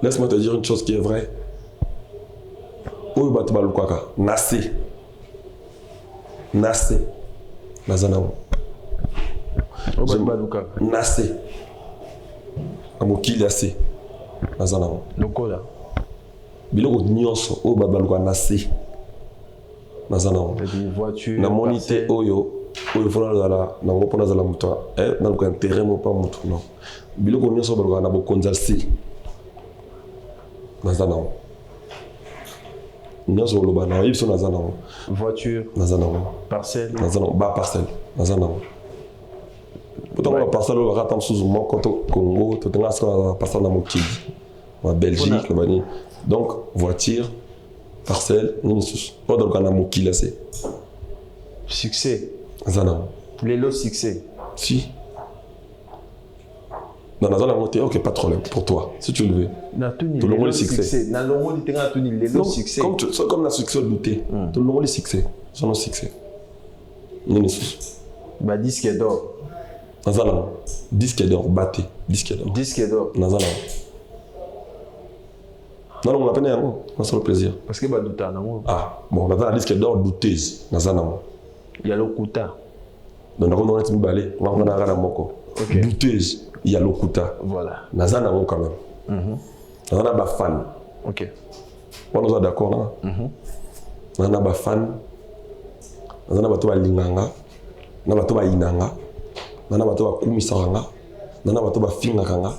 laisse-moi te dire une chose qui est vraie. Où Batou Baloukwaka? Nassé. Nassé. Nazanao. Nassé. Amokili assez. Nazanao. Lokola. Biloko nyonso o babaluka nassé. Nazanao. Voiture. Na monité oyo il faut nazala nango pona zala muto dans le intérêt mo pas muto non biloko nyonso ba na bo konzalsi nazana nyonso lo ba na yipso nazana voiture, nazana parcelle. nazana ba parcelle nazana pourtant la parcelle lo ba tam sous mo koto Congo to tenga sa parcelle na mokili ma Belgique ba ni donc voiture parcelle ni sous pas dans le mokili c'est Succès. nazana Les lots succès. si dans la montée, ok, pas de problème pour toi, si tu le veux. Tout le monde succès. Dans le monde, il y a les lots succès. Comme la succès douté, tout le monde est succès. Son nom succès. Bah, disque d'or. Dans la disque d'or, batté, disque d'or. Disque d'or. Dans la non, on l'appelle un mot, c'est le plaisir. Parce que bah, douta, non. Ah, bon, on a un disque d'or douteuse, dans la il y a le kuta. Donc, on a un balai, on a un moko. Douteuse. Il y a l'Okuta. Voilà. Nazana quand même. Nazana ba fan. Ok. On nous est d'accord là. Nazana ba fan. Nazana ba to ba linganga. Nazana ba to ba inanga. Nazana ba to ba kumisanga. Nazana ba to ba finga kanga.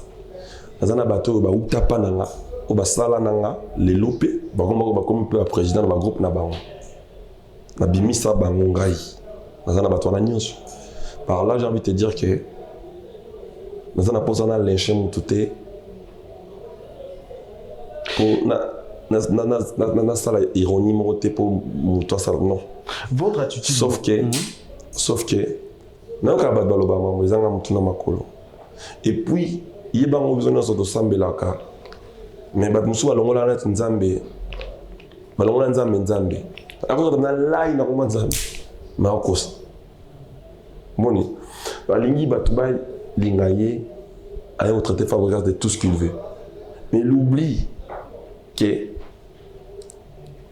Nazana ba to ba utapa nanga. O ba sala nanga le lope ba comme peu président ba groupe na bango. Na bimisa bango ngai. Nazana ba to na nyonso. Par là j'ai envie de te dire que nous avons posé un lynché moutouté pour na sala ironie moté pour moutou ça non. Votre attitude. Sauf que na ka ba baloba ma ezanga moutou na makolo. Et puis il y a besoin de so sambelaka. Mais ba musu balongola na nzambe. Balongola nzambe. Ako na lai na ko nzambe. Ma okosa. Moni. Balingi batuba Lingaye a au traité Fabregas de tout ce qu'il veut. Mais il oublie que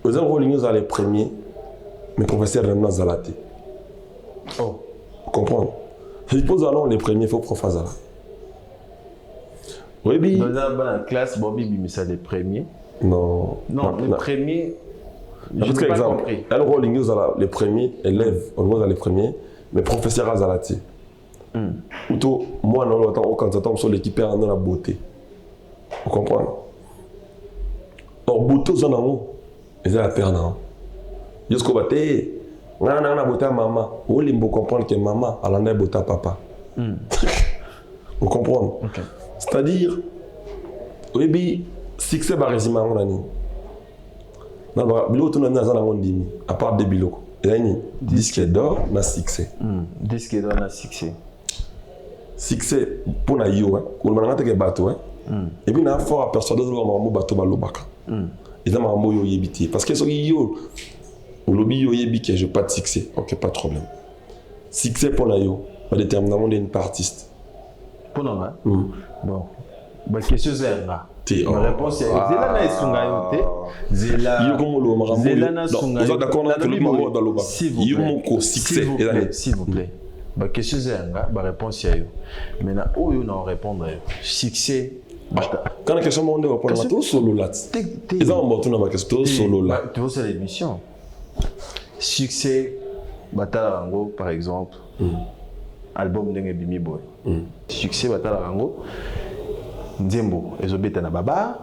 aux Rolling sont les premiers, mais professeur Remna Zalaté. Oh. Comprendre. Il pose alors les premiers, il faut professeur Zala. Oui, bien. Dans la classe, Bobby, mais ça les premiers. Non. Non, les premiers. Je n'ai pas exemple. Elle Rolling sont les premiers, élèves, on les premiers, mais professeur Zalaté. Plutôt, moi, non, quand j'attends sur l'équipe, dans la beauté. Vous comprenez? Or, beauté, c'est un mot. Et c'est la perdant. Jusqu'au bâté, on a beauté à maman. Vous voulez comprendre que maman, elle en a beauté à papa. Vous comprenez? Okay. C'est-à-dire, oui, succès, c'est un résumé à mon année. Non, l'autre, on a un dimi, à part des bilots. Et là, disque d'or, on a succès. Disque d'or, on a succès. Succès pour na yo on m'a ngata ke bateau et puis na fort persuader de mambo bateau balobaka et ça mambo yo yebiti parce que so yo au lobby yo yebi que je pas de succès OK pas de problème succès pour na yo va déterminer d'une artiste pour non bon bah question zéra ma réponse est zela na isunga yote zela yo comme lo marambo zela na sunga yo d'accord na que le mambo balobaka yo mon succès s'il vous plaît. Bah, question zéanga, bah réponse ya yo. Maintenant, où yo n'en répondre succès. Quand la question on répondre à tout solo là. Ils ont monté na question solo là. Tu vois c'est l'émission. Succès Batala Rango par exemple. Album Ndenge Bimi Boy. Succès Batala Rango. Nzembo ezobeta na baba.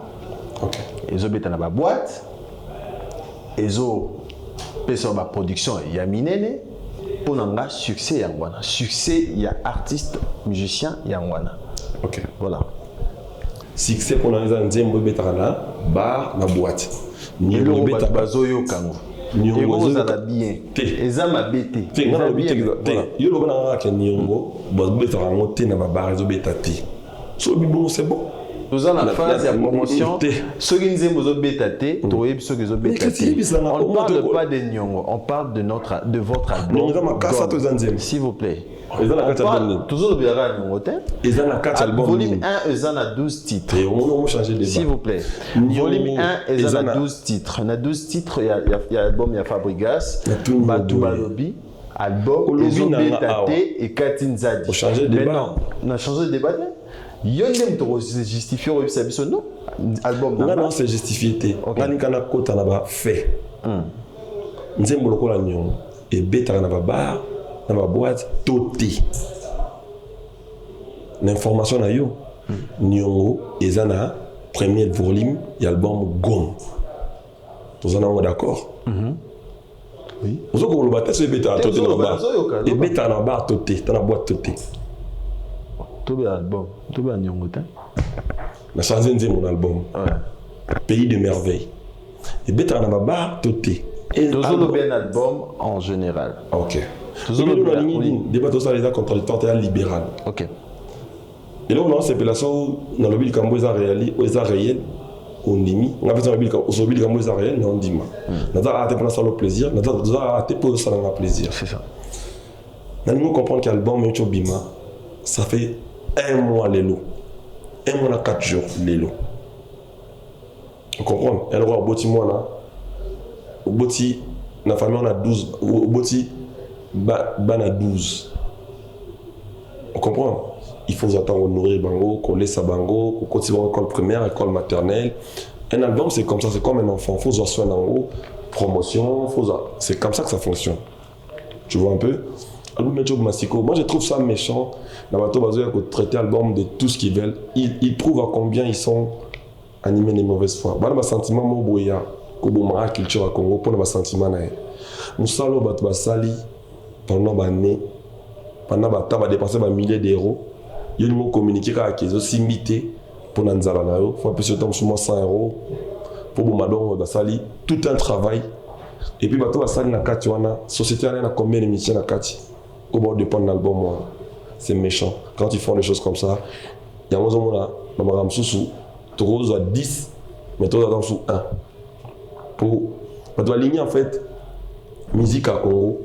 OK. Ezobeta na ba boîte. Ezo pesa ba production ya minene. Pour un succès yangwana. Succès, il y a artiste, musicien yangwana. OK. Voilà. Succès pour les Nzembo betana bar na boîte. Ni le beta bazoyo kango. Ni bazoyo za bien. Eza mabete. Te ngana bite te. Yo lo bana ka niongo, beta rango te na bar ezo beta te. So bibo c'est bon. Nous avons la phase de promotion. Ceux qui nous aiment bêta T, on ne parle pas des Nyongo, on parle de votre album. S'il vous plaît. Toujours le Nyongo. Volume 1, ils en a 12 titres. S'il vous plaît. Volume 1, ils en a 12 titres. On a 12 titres, il y a l'album, il y a Fabregas, Batouba Lobby. Album, Ezo Beta T et Katin Zadi. Maintenant, on a changé de débat. Yondem to justifier au service non album non c'est justifié ngani kana kota na ba fait nzembo lokola nyon et beta na ba bar dans ma boîte toté l'information na yo Nyongo eza na premier volume et album Gom tous en d'accord oui ozo ko lobata so beta toté na ba et beta na ba toté dans la boîte toté tout album tout Nyongo ta na chanze mon album Pays de merveilles et beta na ba toté et tout le bien album en général OK tout le bien débat tout ça les contradictoires libéral OK. Et là, on a cette appellation dans le but de réel, on dit, on a besoin de réel, on dit, on a hâte pour ça le plaisir, on a hâte pour ça le plaisir. C'est ça. Nous comprenons que l'album Bima, ça fait 1 mois les lots, 1 mois à 4 jours les lots. On comprend. Et alors, au bout de mois là, au bout de la famille on a 12, au bout de ban à 12. On comprend. Il faut attendre nourrir bango, coller sa bango, continuer l'école primaire, école maternelle. Un album c'est comme ça, c'est comme un enfant. Il faut avoir soin en haut, promotion, c'est comme ça que ça fonctionne. Tu vois un peu? Album Job Massiko, moi je trouve ça méchant. Nabato Bazoya qui traiter l'album de tout ce qu'ils veulent. Ils prouvent à combien ils sont animés de mauvaise foi. Bah, le sentiment Moboya, Kobomara culture à Congo, pour le sentiment nae. Nous salons Bato Basali pendant des années, pendant des temps, dépenser des milliers d'euros. Il y a une communiqué avec les autres imité pour Nanzala Nayo. Il faut appeler ce temps sur moi 100 € pour Bomadon Basali. Tout un travail. Et puis, Bato Basali na Kati wana. Société a combien d'émissions na Kati? Au bord de prendre l'album. C'est méchant. Quand ils font des choses comme ça, il y a un moment là, Mamadam Soussou, tu as 10, mais tu as sous 1. Pour Bato aligner en fait, musique à Congo.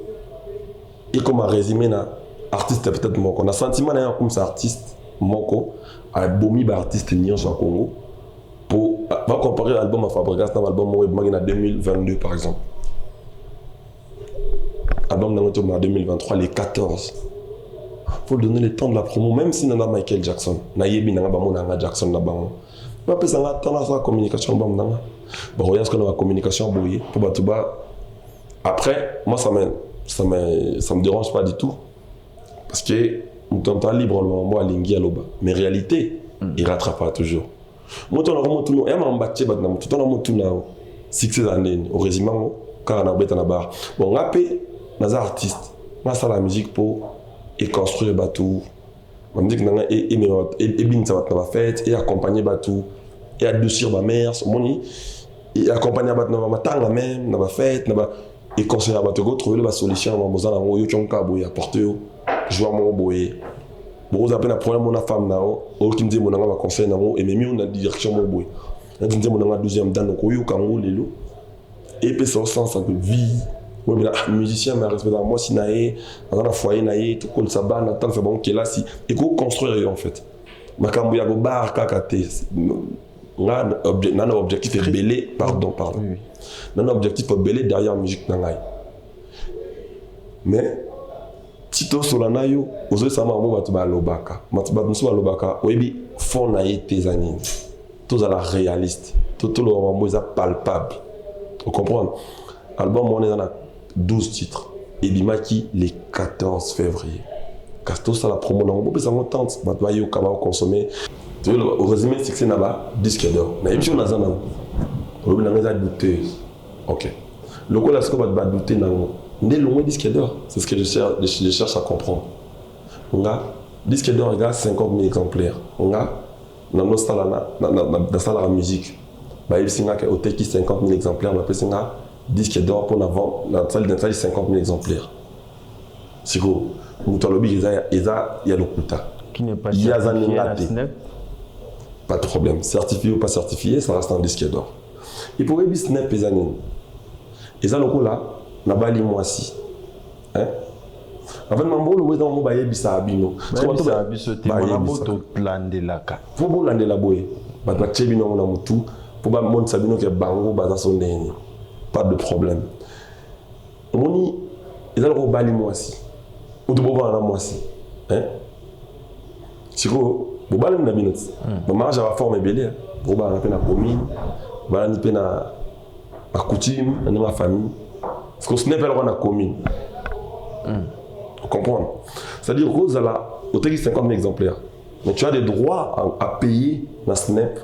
Et comme un résumé na artiste peut-être moko na sentiment na comme ça artiste moko a bomi ba artiste nion sur Congo pour va comparer l'album à Fabregas dans l'album Web Magina 2022 par exemple album dans 2023 les 14 faut donner le temps de la promo même si nana Michael Jackson na yebi nanga ba mona Jackson na bango ba pesa nga tana sa communication ba nanga ba regarde ce qu'on a la communication boyé pour batuba après moi ça me dérange pas du tout. Parce que nous sommes librement, moi, Lingi à l'Oba. Mais réalité, il ne rattrape pas toujours. Moi, je suis tout le monde, 6 années, au résumé, car on a bête en barre. Bon, on a payé des artistes, on a la musique pour construire le bateau. On dit que on a bien ça va fête, et accompagner le bateau, et adoucir ma mère, et accompagner le bateau, on va même, on va fête, et conseiller le bateau, trouver la solution, on va besoin de apporter. Je vois mon boy. Bon, vous avez un problème avec ma femme, ou qui me dit mon nom va conseiller et même on a direction mon boy. On dit mon nom 12e dan donc au Congo lelo. Et puis ça sens de vie. Ouais mais là musicien mais respect moi si naé dans la foyer naé tout comme ça ban attend c'est bon qui est là si et qu'on construire en fait. Makambo ya go bar kakate. Là objectif est belé pardon. Non objectif est belé derrière musique nangai. Mais Tito Solana yo, ozo sama mo batuba lobaka. Matuba nsuba lobaka, oyebi fond na tes années. Tous à la réaliste. Tout le moment est palpable. Vous comprenez? Album on est dans 12 titres. Et Bimaki les 14 février. Casto ça la promo dans mon ça tente. Batuba yo kaba consommer. Tu veux au résumé c'est que c'est là-bas disque d'or. Mais puis on a ça dans. On a des douteuses. OK. Le coup là ce qu'on va douter dans Ndé loin disque d'or, c'est ce que je cherche à comprendre. On a disque d'or, il y a 50 000 exemplaires. On a dans nos salles, dans la musique, il y a 50 000 exemplaires. On appelle ça disque d'or pour avant dans la salle 50 000 exemplaires. C'est quoi? Il y a le quota. Qui n'est pas certifié à la SNEP. Pas de problème. Certifié ou pas certifié, ça reste un disque d'or. Et pour les SNEP, les années, et ça le coup là. Na bali mwasi hein avant mambo le dans mo baye bisa abino ko to ba biso te mambo to landelaka fo bo landela boye ba ba tchebino na mutu pour ba mon sabino ke bango ba za sondeni pas de problème moni ils allent au bali mwasi ou to bo ba na mwasi hein siko bo bali na binot ba marge va former belé bo ba na pe na commune ba na pe na coutume na ma famille. Parce qu'on se n'est pas dans la commune. Comprendre. C'est-à-dire que au 50 000 exemplaires. Mais tu as des droits à payer dans Snap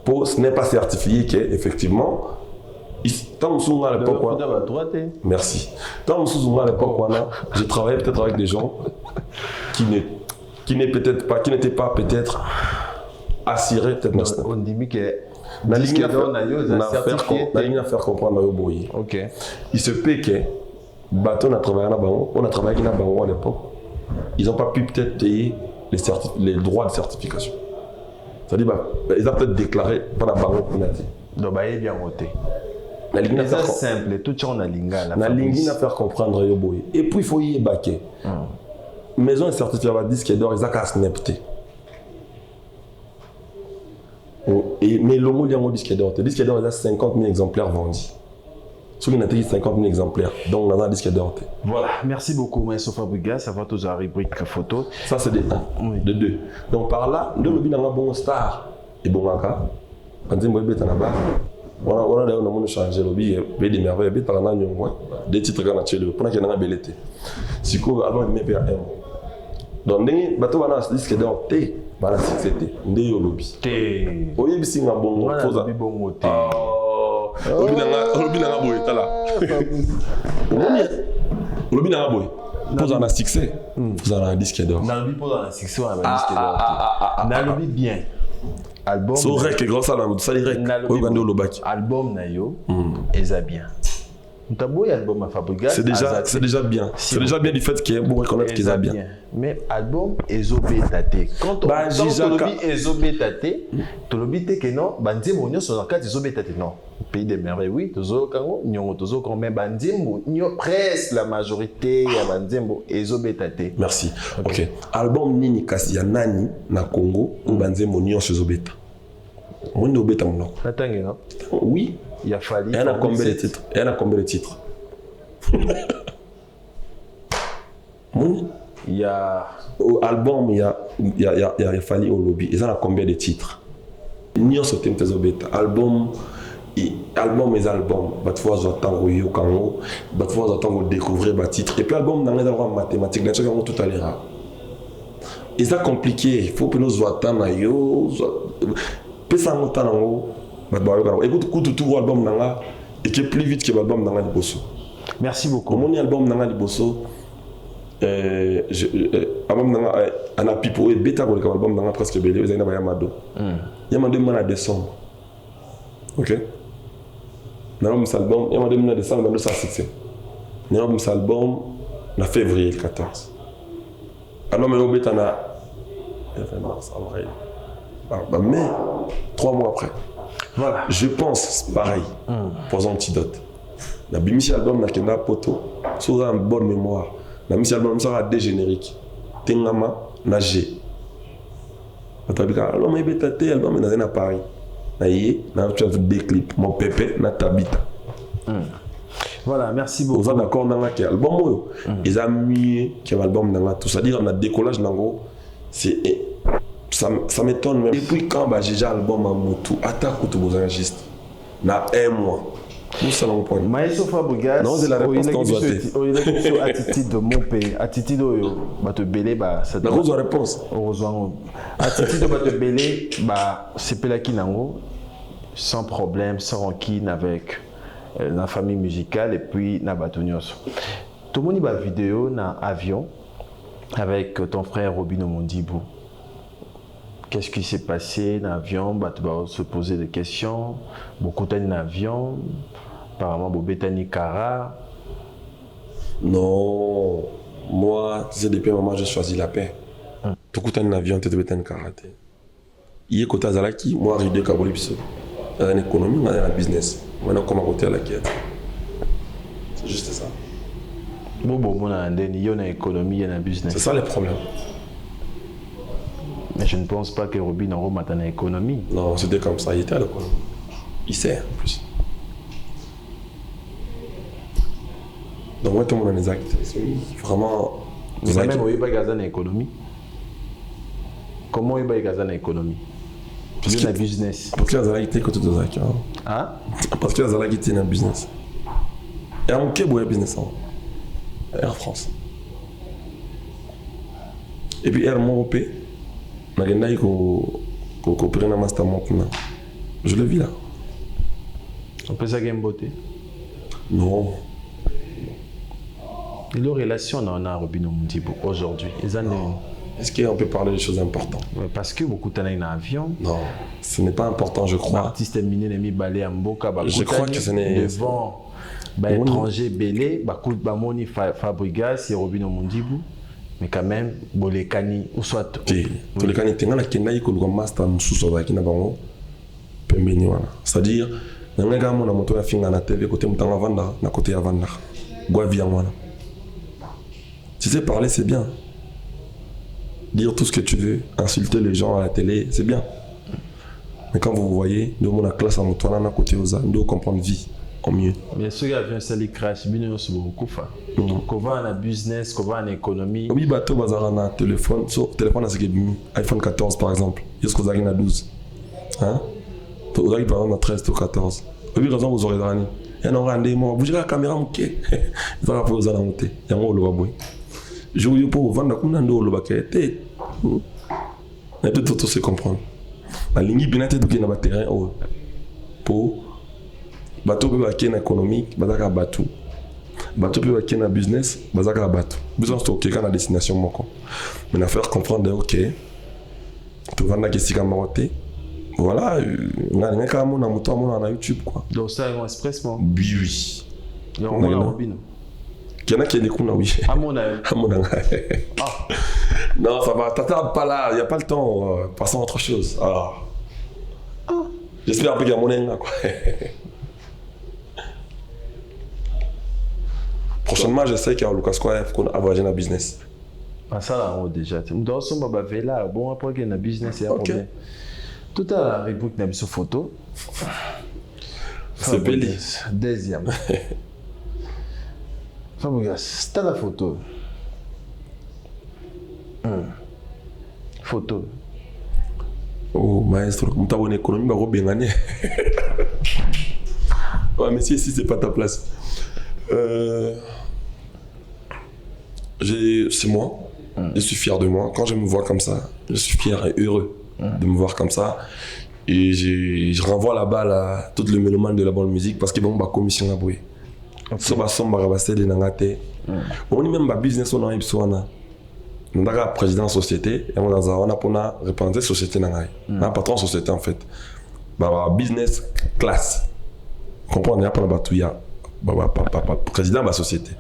pour Snap pas certifié qu'effectivement, tant que à l'époque, merci. Tant que à l'époque, j'ai travaillé peut-être avec des gens qui n'étaient pas peut-être assurés peut-être dans Snap. On dit que la ligne à faire comprendre au bruit. Ok. Il se peut que on a travaillé à l'époque. Ils n'ont pas pu peut-être payer les droits de certification. C'est-à-dire ils ont peut-être déclaré par la banque Pinati. Donc il bien voté. La ligne c'est simple, tout on a linga. La ligne à faire comprendre au bruit. Et puis il faut y baquer. Maison et certificat va disque d'or ils ont qu'à snapter. Mais le mot est disque d'or. Le disque d'or, il a 50 000 exemplaires vendus. Sur une atelier 50 000 exemplaires. Donc, on a un disque d'or. Voilà. Merci beaucoup, Maestro Fabregas. Ça va tous à la rubrique photo. Ça, c'est de 1. Oui. De 2. Donc, par là, nous avons un bon star. Et bon, quand on a on a changé le billet. Il y a des titres qu'on a tués. Pour qu'il y ait une belle. Si vous avez un MP1. Donc, bateau va dans disque d'or T. Bana c'était ndé yo lobby té oyebi singa bongo poza bongo té lobby nanga boy tala lobby nanga boy poza na succès poza na disque d'or na lobby poza na succès na disque d'or na lobby bien album so rek grand ça rek oyebande lobaki album na yo eza bien. Album à Fabregas, c'est déjà bien. C'est déjà bien du fait qu'il y a bon reconnaître qu'ils a bien. Mais album ezobé taté. Quand on lobby ezobé taté, to lobby te que non, bandimo nyo sur quatre ezobé taté non. Pays des merveilles oui, tozo kango nyongo tozo quand même bandimo nyo presque la majorité ya bandimo ezobé taté. Merci. OK. Album nini kasi ya nani na Congo ou bandimo nyo sur zobeta. Mondo beta mon. Natangi non? Oui. Il a fallu. Elle a combien de titres? Elle a combien de titres? Il y a. Au album, il y a fallu au lobby. Ils ont combien de titres? N'y a sauté tes obéta. Album et album. Batfois j'attends au Kango. Batfois j'attends découvrir ma titre. Et puis album dans les droits mathématiques. Là, tu vas tout à l'heure. Ils ont compliqué. Il faut que nous attendre yo. Pesa ngotango. Écoute tout album nanga et qui est plus vite que l'album nanga di bosso. Merci beaucoup. Mon album nanga di bosso album nanga ana pipo et beta ko album nanga presque belé ezina ba yamado. Yamado mana décembre. OK? Nanga mon album yamado mana décembre dans 206. Nanga mon album na février 14. Alors mais beta na mars avril. Mais 3 mois après. Voilà. Je pense pareil pour Antidote. La Bimisi album n'a qu'un poto, sur une bonne mémoire. La Bimisi album sera des génériques. Tengama, Nagé. Alors, mais bétaté, album est dans un appareil. Naïe, n'a pas des clips. Mon pépé, n'a tabita. Voilà, merci beaucoup. Vous êtes d'accord dans la album, ils ont mieux qu'un album dans la tout. C'est-à-dire, on a décollage dans le c'est. Ça m'étonne même. Depuis quand j'ai déjà album à Moutou, attaque tout vos enregistres. Dans 1 mois. Nous sommes au point. Maestro Fabregas, non, c'est la réponse qu'on doit faire. Attitude de mon pays. Attitude de te belé, bah, ça doit. La réponse. Heureusement. Attitude de te belé, bah, c'est Pelaki Nango, sans problème, sans rancune avec la famille musicale et puis Nabatonios. Tout le monde a une vidéo dans l'avion avec ton frère Robino Mondibou. Qu'est-ce qui s'est passé dans l'avion? Bah, tu vas se poser des questions. Beaucoup de dans l'avion. Apparemment, Bobetani Kara. Non. Moi, c'est depuis un moment que j'ai choisi la paix. Tout le temps dans l'avion, tu es Bobetani Kara. Il y a côté Zalaki, moi, je suis Kaboli Bisso. Dans l'économie, dans le business. Maintenant, comment côté à la quête. C'est juste ça. Bon, il y a une économie, il y a un business. C'est ça le problème. Mais je ne pense pas que Robin en Rome a une économie. Non, c'était comme ça, il était à l'économie. Il sait en plus. Donc, moi, tout le monde a des actes. Vraiment. Mais même, il n'y a pas d'économie. Comment il n'y a pas d'économie? Parce qu'il y a un business. Parce qu'il y a un côté de Zaki. Hein? Parce qu'il y a un un business. Et on a un business en Air France. Et puis R mon OP, Nagenda ko coopérer na master maintenant. Je le vis là. On peut ça game beauté. Non. Et leur relation on a Robino Mondibo aujourd'hui. Est-ce qu'on peut parler de choses importantes? Parce que beaucoup de temps dans avion. Non, ce n'est pas important, je crois. L'artiste miné n'est mis balé en boca. Je crois que ce n'est devant étranger belé, moni Fabregas et Robino Mondibo. Mais quand même, Bolekani ou soit. Bolekani tenga na kenda iko luka master mususu ba kina bango pembeni wana. C'est-à-dire nanga gamo na moto ya finga na TV côté mutanga vanda na côté ya vanda. Gwa via wana. Tu sais parler c'est bien. Dire tout ce que tu veux, insulter les gens à la télé, c'est bien. Mais quand vous voyez, nous on a classe en moto na côté aux ans, nous comprendre vie en mieux. Mais ceux qui avaient un sali crash, bino so beaucoup fa. Qu'on va en business, qu'on va en économie. Oui, bateau bazar na téléphone, so téléphone à ce qui iPhone 14 par exemple, jusqu'aux années na 12. Hein? Aux années par exemple na 13 ou 14. Oui, raison vous aurez d'année. Et non rendez moi, vous la caméra mouké. Il va pas vous en monter. Yango lo baboy. Je vous pour vendre kuna ndo lo bakete. Mais tout se comprendre. La ligne binate tout qui na ba terrain pour bateau peut baquer na économique, bazaka bateau. Bateau peut baquer na business, bazaka bateau. Besoin stocker quand la destination moko. Mais la faire comprendre OK. Tu vas na kesi kamaroté. Voilà, on a quand même na moto na YouTube quoi. Donc ça est expressement. Oui. On a Robino. Il y en a qui est des coups, oui. À mon avis. Non, ça va, t'attarde pas là, il n'y a pas le temps, passons à autre chose. J'espère un peu qu'il y a mon aide là, quoi. Prochainement, j'essaie qu'il y a Lucas Square qu'on a voyagé dans le business. Ah, ça là, on déjà. Dans son baba là, bon, après qu'il y a un business, il y a un problème. Tout à l'heure, avec vous qui n'avez sur photo. C'est belli. Deuxième. Fabregas, c'est la photo. Photo. Oh, maestro, tu as une économie, tu as une ouais, mais si c'est pas ta place. C'est moi. Je suis fier de moi. Quand je me vois comme ça, je suis fier et heureux de me voir comme ça. Et je renvoie la balle à toutes les mélomanes de la bonne musique parce que bon, ma commission a boué. So ba somba rabasé de nangate. On est même ba business on a ipswana. On a président société et on a pour représenter société nangai. Un patron société en fait. Ba business class. Comprendre ya pas ba tuya. Ba président ba société.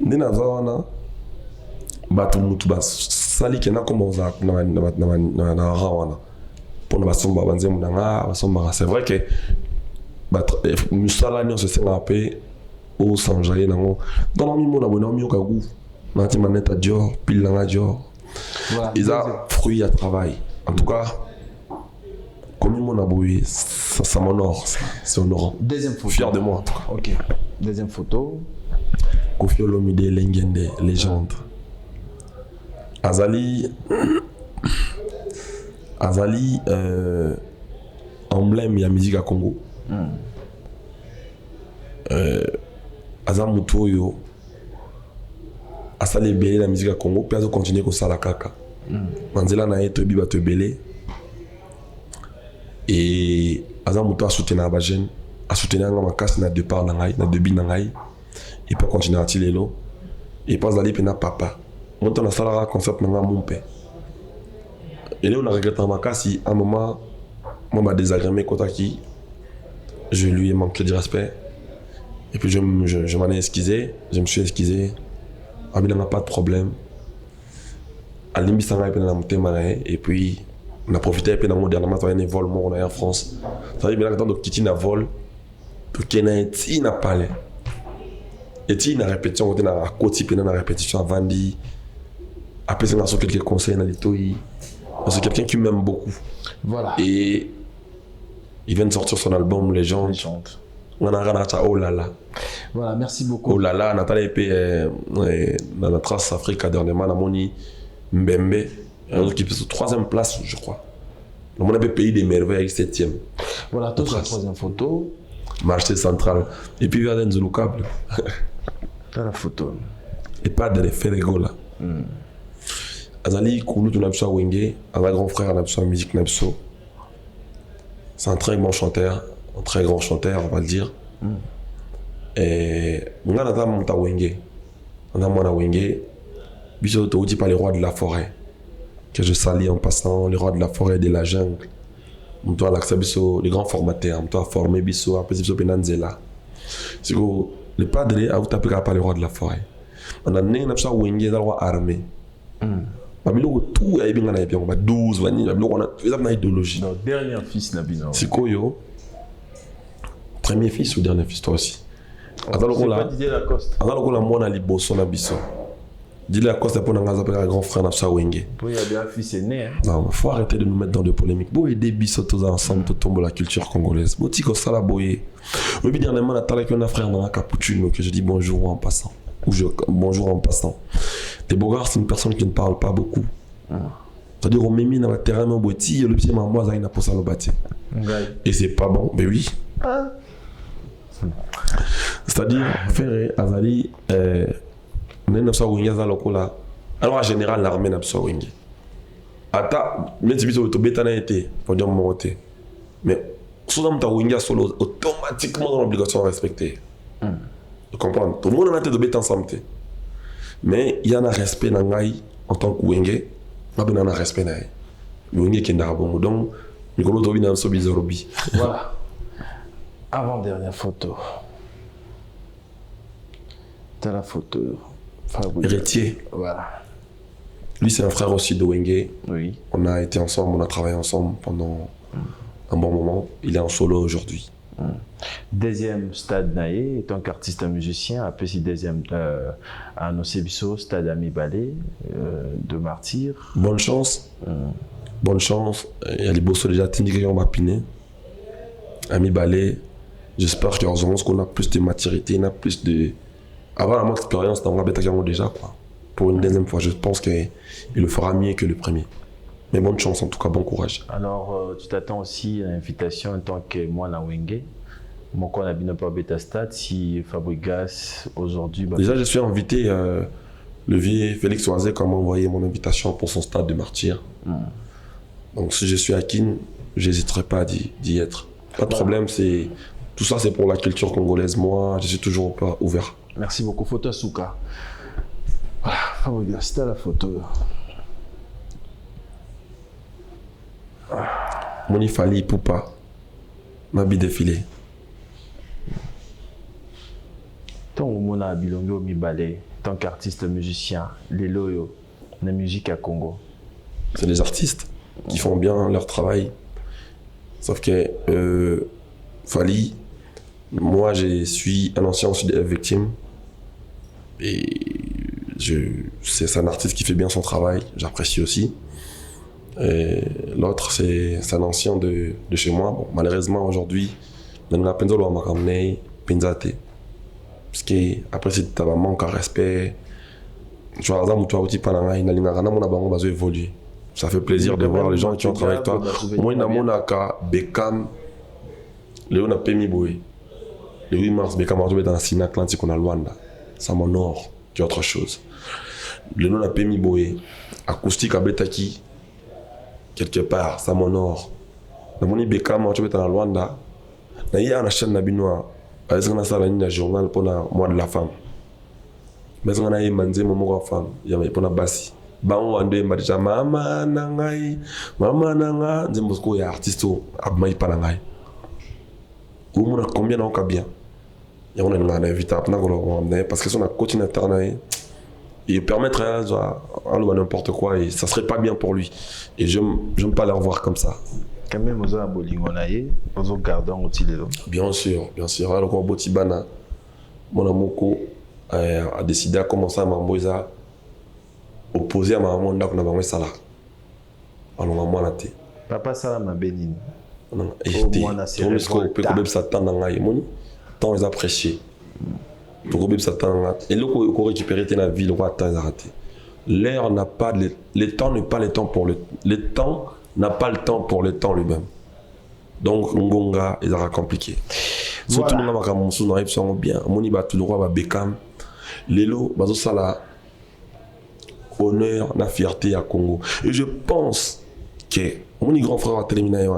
Ndina zawana ba tout mutu ba sali kena comme ça na rawana. Pour ba somba banze munanga ba somba c'est vrai que ba musala ni on se sent appelé au Sanjaye nango dans la mimo na bona mi okagu na ti maneta Dior pile na Dior ils a fruit à travail en tout cas comme mon aboué ça m'honore c'est honorant. Deuxième photo, fier de moi en tout cas. OK, deuxième photo, Koffi Olomide Lengende légende Azali emblème ya musique à Congo. Aza mutu oyo asali ebele la musique à Congo puis azo continuer kosala kaka manzela na ye toyebi bato ebele et aza mutu asoutenir ba jeune asoutenir nga makasi na départ na ngai na début na ngai et puis continuer ati lelo et pas azali pena papa moto na sala concept na nga mumpe et là on a regretté makasi un moment moi m'a désagréé kotaki je lui ai manqué de respect. Et puis je m'en ai excusé, je me suis excusé. Il n'y a pas de problème. Et puis on a profité de dernièrement de un vol en France. Ça veut dire que tu as un vol, tu as un palais. Et tu as une répétition, tu as une côté, tu as une répétition avant de après ça, on a quelques conseils dans les toits. C'est quelqu'un qui m'aime beaucoup. Voilà. Et il vient de sortir son album Légende. On a regardé oh là là. Voilà, merci beaucoup. Oh là là, Nathalie Epé dans la Trace Afrique dernièrement, on a moni Mbembe, qui est sur 3e place, je crois. On a un pays des merveilles, 7e. Voilà, toute la troisième photo. Marché central. Et puis, il y a un câble. Dans la photo. Et pas de l'effet de là. Azali Koulou Tunapso Wenge, un grand frère Napso musique Napso. C'est un très bon chanteur, un très grand chanteur, on va le dire. Et on a un monta Wenge. On a mon Wenge. Biso Touti par les rois de la forêt. Que je salue en passant, les rois de la forêt et de la jungle. On doit l'accès Biso, les grands formateurs, on doit former Biso, après Biso Penanzela. C'est que le padre a tapé par les rois de la forêt. On a né Napso Wenge dans le roi armé. Babilo tout est bien, on a 12 vanilles, on a une idéologie. Donc, dernier fils Nabino. C'est quoi yo? Premier fils ou dernier fils toi aussi? C'est pas Didier Lacoste. Attends, la moi na liboso na biso. Didier Lacoste pour n'engager pas un grand frère Napsa Wenge. Il y a bien un fils aîné. Non, il faut arrêter de nous mettre dans des polémiques. Bon, aider biso tous ensemble, tout tombe la culture congolaise. Bon, tiko ça la boye. Oui, dernièrement, on a parlé avec un frère dans la cappuccino que je dis bonjour en passant. Bonjour en passant. Tes Bogart, c'est une personne qui ne parle pas beaucoup. C'est-à-dire, on met mis dans le terrain, on botti, le petit maman, ça, il n'a pas ça le bâti. Et c'est pas bon, mais oui. C'est-à-dire, faire Azali, on est dans Wingi, là. Alors, en général, l'armée n'a pas Wingi. Ata, même si tu as bétané été, pour dire mon côté. Mais, souvent, tu as Wingi solo, automatiquement, dans l'obligation à respecter. Tu comprends? Tout le monde a été de bête ensemble. Mais il y a un respect dans Ngaï en tant que Wenge. Il y a un respect dans Ngaï. Wenge qui est dans bon. Donc, Nicolas Tobi n'a pas de Voilà. Avant-dernière photo. T'as la photo. Héritier. Voilà. Lui, c'est un frère aussi de Wenge. Oui. On a été ensemble, on a travaillé ensemble pendant un bon moment. Il est en solo aujourd'hui. Deuxième stade Naé, tant qu'artiste musicien, après si deuxième à Nocebiso, stade Ami Balé de Martyr. Bonne chance. Bonne chance. Il y a les bosses déjà Tindiké en Mapiné. Ami Balé. J'espère qu'on a plus de maturité, on a plus de. Avoir la expérience dans la déjà quoi. Pour une deuxième fois, je pense qu'il le fera mieux que le premier. Mais bonne chance en tout cas, bon courage. Alors, tu t'attends aussi à l'invitation en tant que moi, na Wenge. Mon qu'on a bien pas Beta Stade, si Fabregas aujourd'hui. Déjà, je suis invité. Le vieux Félix Oazé m'a envoyé mon invitation pour son stade de Martyr. Donc, si je suis à Kin, je n'hésiterai pas d'y être. Pas de problème, tout ça, c'est pour la culture congolaise. Moi, je suis toujours pas ouvert. Merci beaucoup. Photo à Souka. Voilà, Fabregas, c'était la photo. Moni Fali Poupa, Mabi défilé. Tant que mon a bilongo mi balé, tant qu'artiste musicien, les loyaux, la musique à Congo. C'est des artistes qui font bien leur travail. Sauf que Fali, moi je suis un ancien SDF victime. Et c'est un artiste qui fait bien son travail, j'apprécie aussi. Et l'autre, c'est un ancien de chez moi. Bon, malheureusement, aujourd'hui, on a pensé à m'amener Penzate. Parce que après, si tu as un manque de respect, tu vois, tu as aussi évoluer. Ça fait plaisir de voir les gens qui ont travaillé avec toi. Moi, il y a mon aka, Bekam, Léon a Pemi Boé. Le 8 mars, Bekam a joué dans la Sina Atlantique, on a Luanda. Ça m'honore, qui est autre chose. Léon a Pemi Boé, acoustique à Betaki. Quelque part, ça m'honore. Dans mon Bekam, on a joué dans la Luanda. Il y a une chaîne Nabinois. Parce qu'on a ça dans un journal pour le mois de la femme. Mais on a eu manzé mon mot femme. Il y a pour la bassi. Bango ande madja mama nangai nze mosco ya artiste abmai palangai. Ou mon combien on ka bien. Et on a une invité à parce que son coordinateur il permettrait à n'importe quoi et ça serait pas bien pour lui. Et j'aime pas les revoir comme ça. Quand même, vous avez un gardant aussi. Bien sûr. Alors, quand Botibana, mon amoko a décidé à commencer à m'emboiser, opposé à ma maman, on a fait ça là. Alors, maman a été. Papa, ça m'a béni. Non, et j'étais. Tout le monde peut que ça tend dans la mon temps est apprécié. Pour que ça tend dans et le coup récupérer la vie, le roi temps est arrêté. L'heure n'a pas le temps n'est pas le temps pour le temps. N'a pas le temps pour le temps lui-même. Donc, Ngonga, il sera compliqué. Surtout, nous avons bien. Moni va tout droit, va Bekam. Lélo, Bazo Sala, honneur, na fierté à Congo. Et je pense que mon grand frère a terminé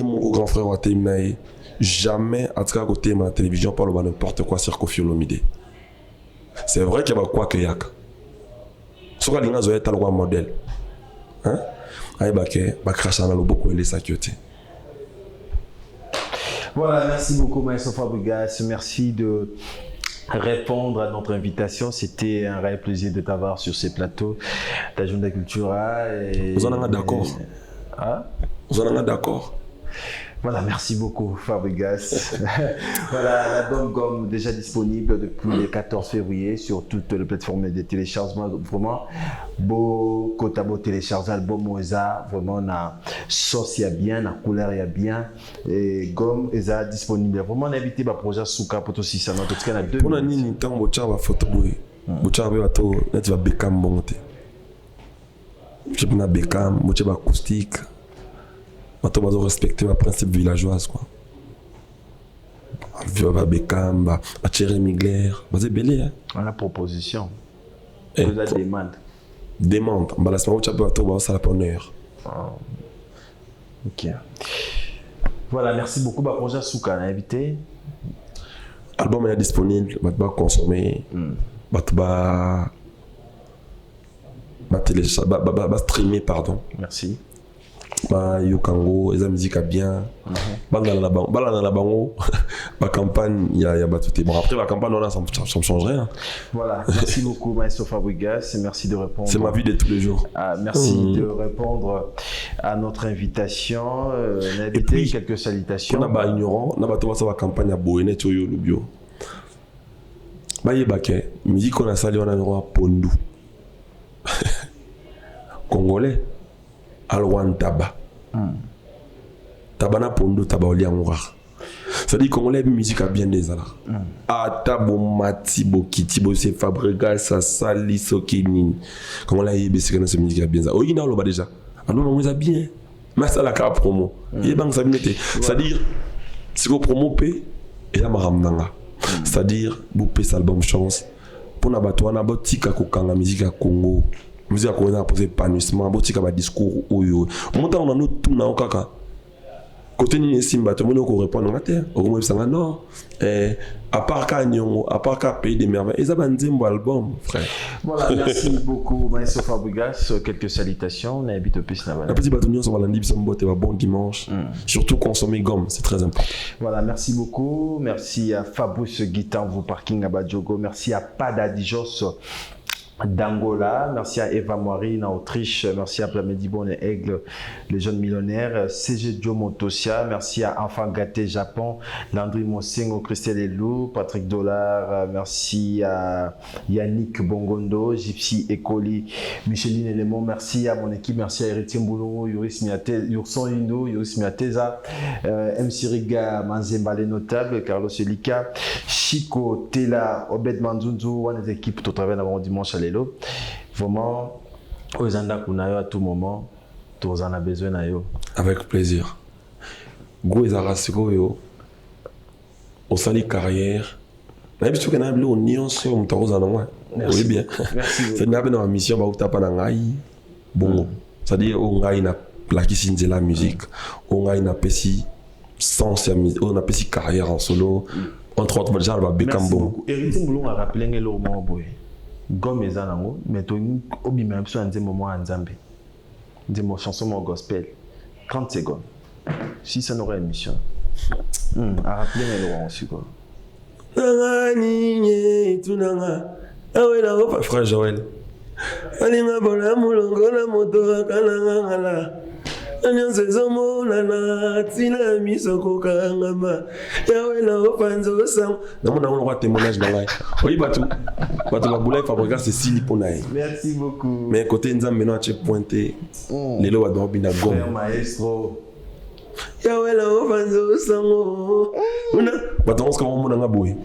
mon grand frère a terminé jamais à tout cas côté de la télévision parle de n'importe quoi sur Koffi Olomide. C'est vrai qu'il y a quoi que yak. Sur la ligne de l'état le modèle. Hein? Aïe bah cracher dans le beaucoup et les sacrités. Voilà, merci beaucoup Maestro Fabregas, merci de répondre à notre invitation. C'était un réel plaisir de t'avoir sur ces plateaux de la Journée Cultura. Vous en êtes d'accord? Hein? Vous en êtes d'accord? Voilà, merci beaucoup Fabregas. Voilà, l'album Gomme déjà disponible depuis le 14 février sur toutes les plateformes de téléchargement. Vraiment, beau côté beau télécharge l'album Moza, vraiment na sauce y a bien, na couleur y a bien. Et Gomme est disponible. Vraiment, on a invité le projet Souka pour tout si ça. En tout cas, on a 2 minutes. On a ni temps pour faire photo boy. Pour faire bateau, là tu vas Beckham bonté. Tu vas Beckham, tu vas acoustique. Maintenant, on doit respecter le principe villageoise, quoi. Beckham, Thierry Migler, c'est belé, hein. On a proposition. Eh, On a demande. Demande. On va la semaine où tu vas ça la honneur. Ok. Voilà, merci beaucoup. Projet Souka, on a invité. L'album est disponible, on va consommer, on va streamer, pardon. Merci. Yokango, la musique a bien. Balana la bango, la campagne, il y a tout. Bon, après la campagne, ça ne change rien. Voilà, merci beaucoup Maestro Fabregas, merci de répondre. C'est ma vie de tous les jours. Merci de répondre à notre invitation. On a et puis, quelques salutations. On a ignorant, on a battu la campagne à Boéné, tu le bio. Bayebake, musique qu'on a sali, on a droit à Pondou. Congolais. Alwan Taba. Tabana Pondo Taba Oliamura. C'est-à-dire qu'on a la musique à bien des alors. Atabo Mati Bokiti Bosse Fabregas Sali Sokinin. Comment la yébé c'est que notre musique à bien ça. Oh il n'a pas déjà. Alors on a bien. Mais ça la carte promo. Il banque ça binete. C'est-à-dire si vous promo p et la maramnanga. C'est-à-dire vous payez cet album chance pour na bato na botika ko kanga musique à Congo. Musique à Congo a posé épanouissement, botika ba discours oyo. Montant on a nous tout na okaka. Côté ni simba tout le monde ko répondre en terre. Au moins ça non. À part Kanyongo, à part Pays des merveilles, ils ont un album, frère. Voilà, merci beaucoup Maestro Fabregas. Quelques salutations. On habite au pays. La petite bâtonnière sur lundi, ça me bon dimanche. Surtout consommer gomme, c'est très important. Voilà, merci beaucoup. Merci à Fabrice Guitan, vous parking à Badjogo. Merci à Pada Dijos d'Angola, merci à Eva Moirine en Autriche, merci à Plamedi Bon et Aigle, les jeunes millionnaires, CG Dio Motosia, merci à Enfant Gâté Japon, Landry Monsengo, Christelle Elou, Patrick Dollar, merci à Yannick Bongondo, Gypsy Ekoli, Micheline Element, merci à mon équipe, merci à Héritier Mboulou, Yurson Indo, Yuris Miateza, MC Riga, Manzemba les notables, Carlos Elika, Chico, Tela, Obed Manzunzu, on est équipe tout travail avant dimanche à l'élo. Vraiment, aux Andakunayo à tout moment, tous en a besoin d'ailleurs. Avec plaisir. Go Ezarasiko yo, au sali carrière. N'habitude qu'on a bleu on sur mon taureau en oui bien. Merci. C'est une dans la mission bah où t'as pas d'angai. Bon, c'est-à-dire on a une plaque ici la musique, on a une pessi sens on a pessi carrière en solo. Entre autres, déjà va Bekambo. Héritier Mboulou a rappelé que l'homme boy. Gomme est en mais tu as oublié même si on dit moment en Zambie. Dis moi chanson mon gospel. 30 secondes. Si ça n'aurait émission. A rappelé mais l'homme aussi quoi. Frère Joël. Alinga bola mulongo na moto kananga. Anyonse zomonana tina misoko kangama yawe na opanzo sang namona on va témoignage dans là oui batu la boulette Fabregas c'est sili pour naï. Merci beaucoup. Mais côté nzambe no a pointé les lois dans bina gomme maestro yawe na opanzo sang una batu on se comment mona ngaboy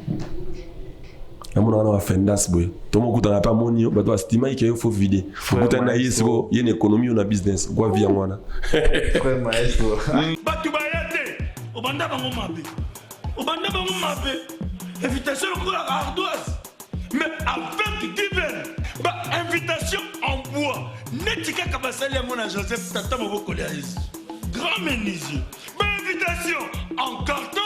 namona na fendas boy tomo kutana pa monio bato astima ike faut vider kutana yesiko yene économie on a business quoi via mwana frère maestro batu bayate obanda bango mabe invitation ko la ardoise mais avec Diven Invitation en bois. Netika Kabasali à mon Joseph Tata Moboko Léaïs. Grand menuisier. Invitation en carton.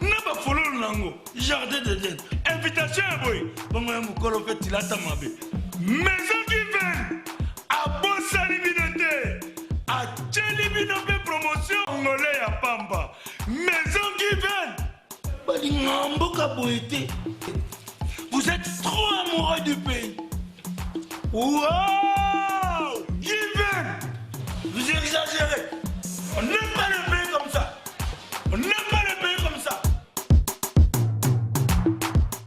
Naba follow nango. Jardin d'Éden. Invitation à boy. Bon, moi, mon colo fait il a tamabé. Maison qui vient. À Bossa Libinoté. À Tchelibinoté promotion. Angolais à Pamba. Maison qui vient. Balingamboka Boété. Vous êtes trop amoureux du pays. Wow!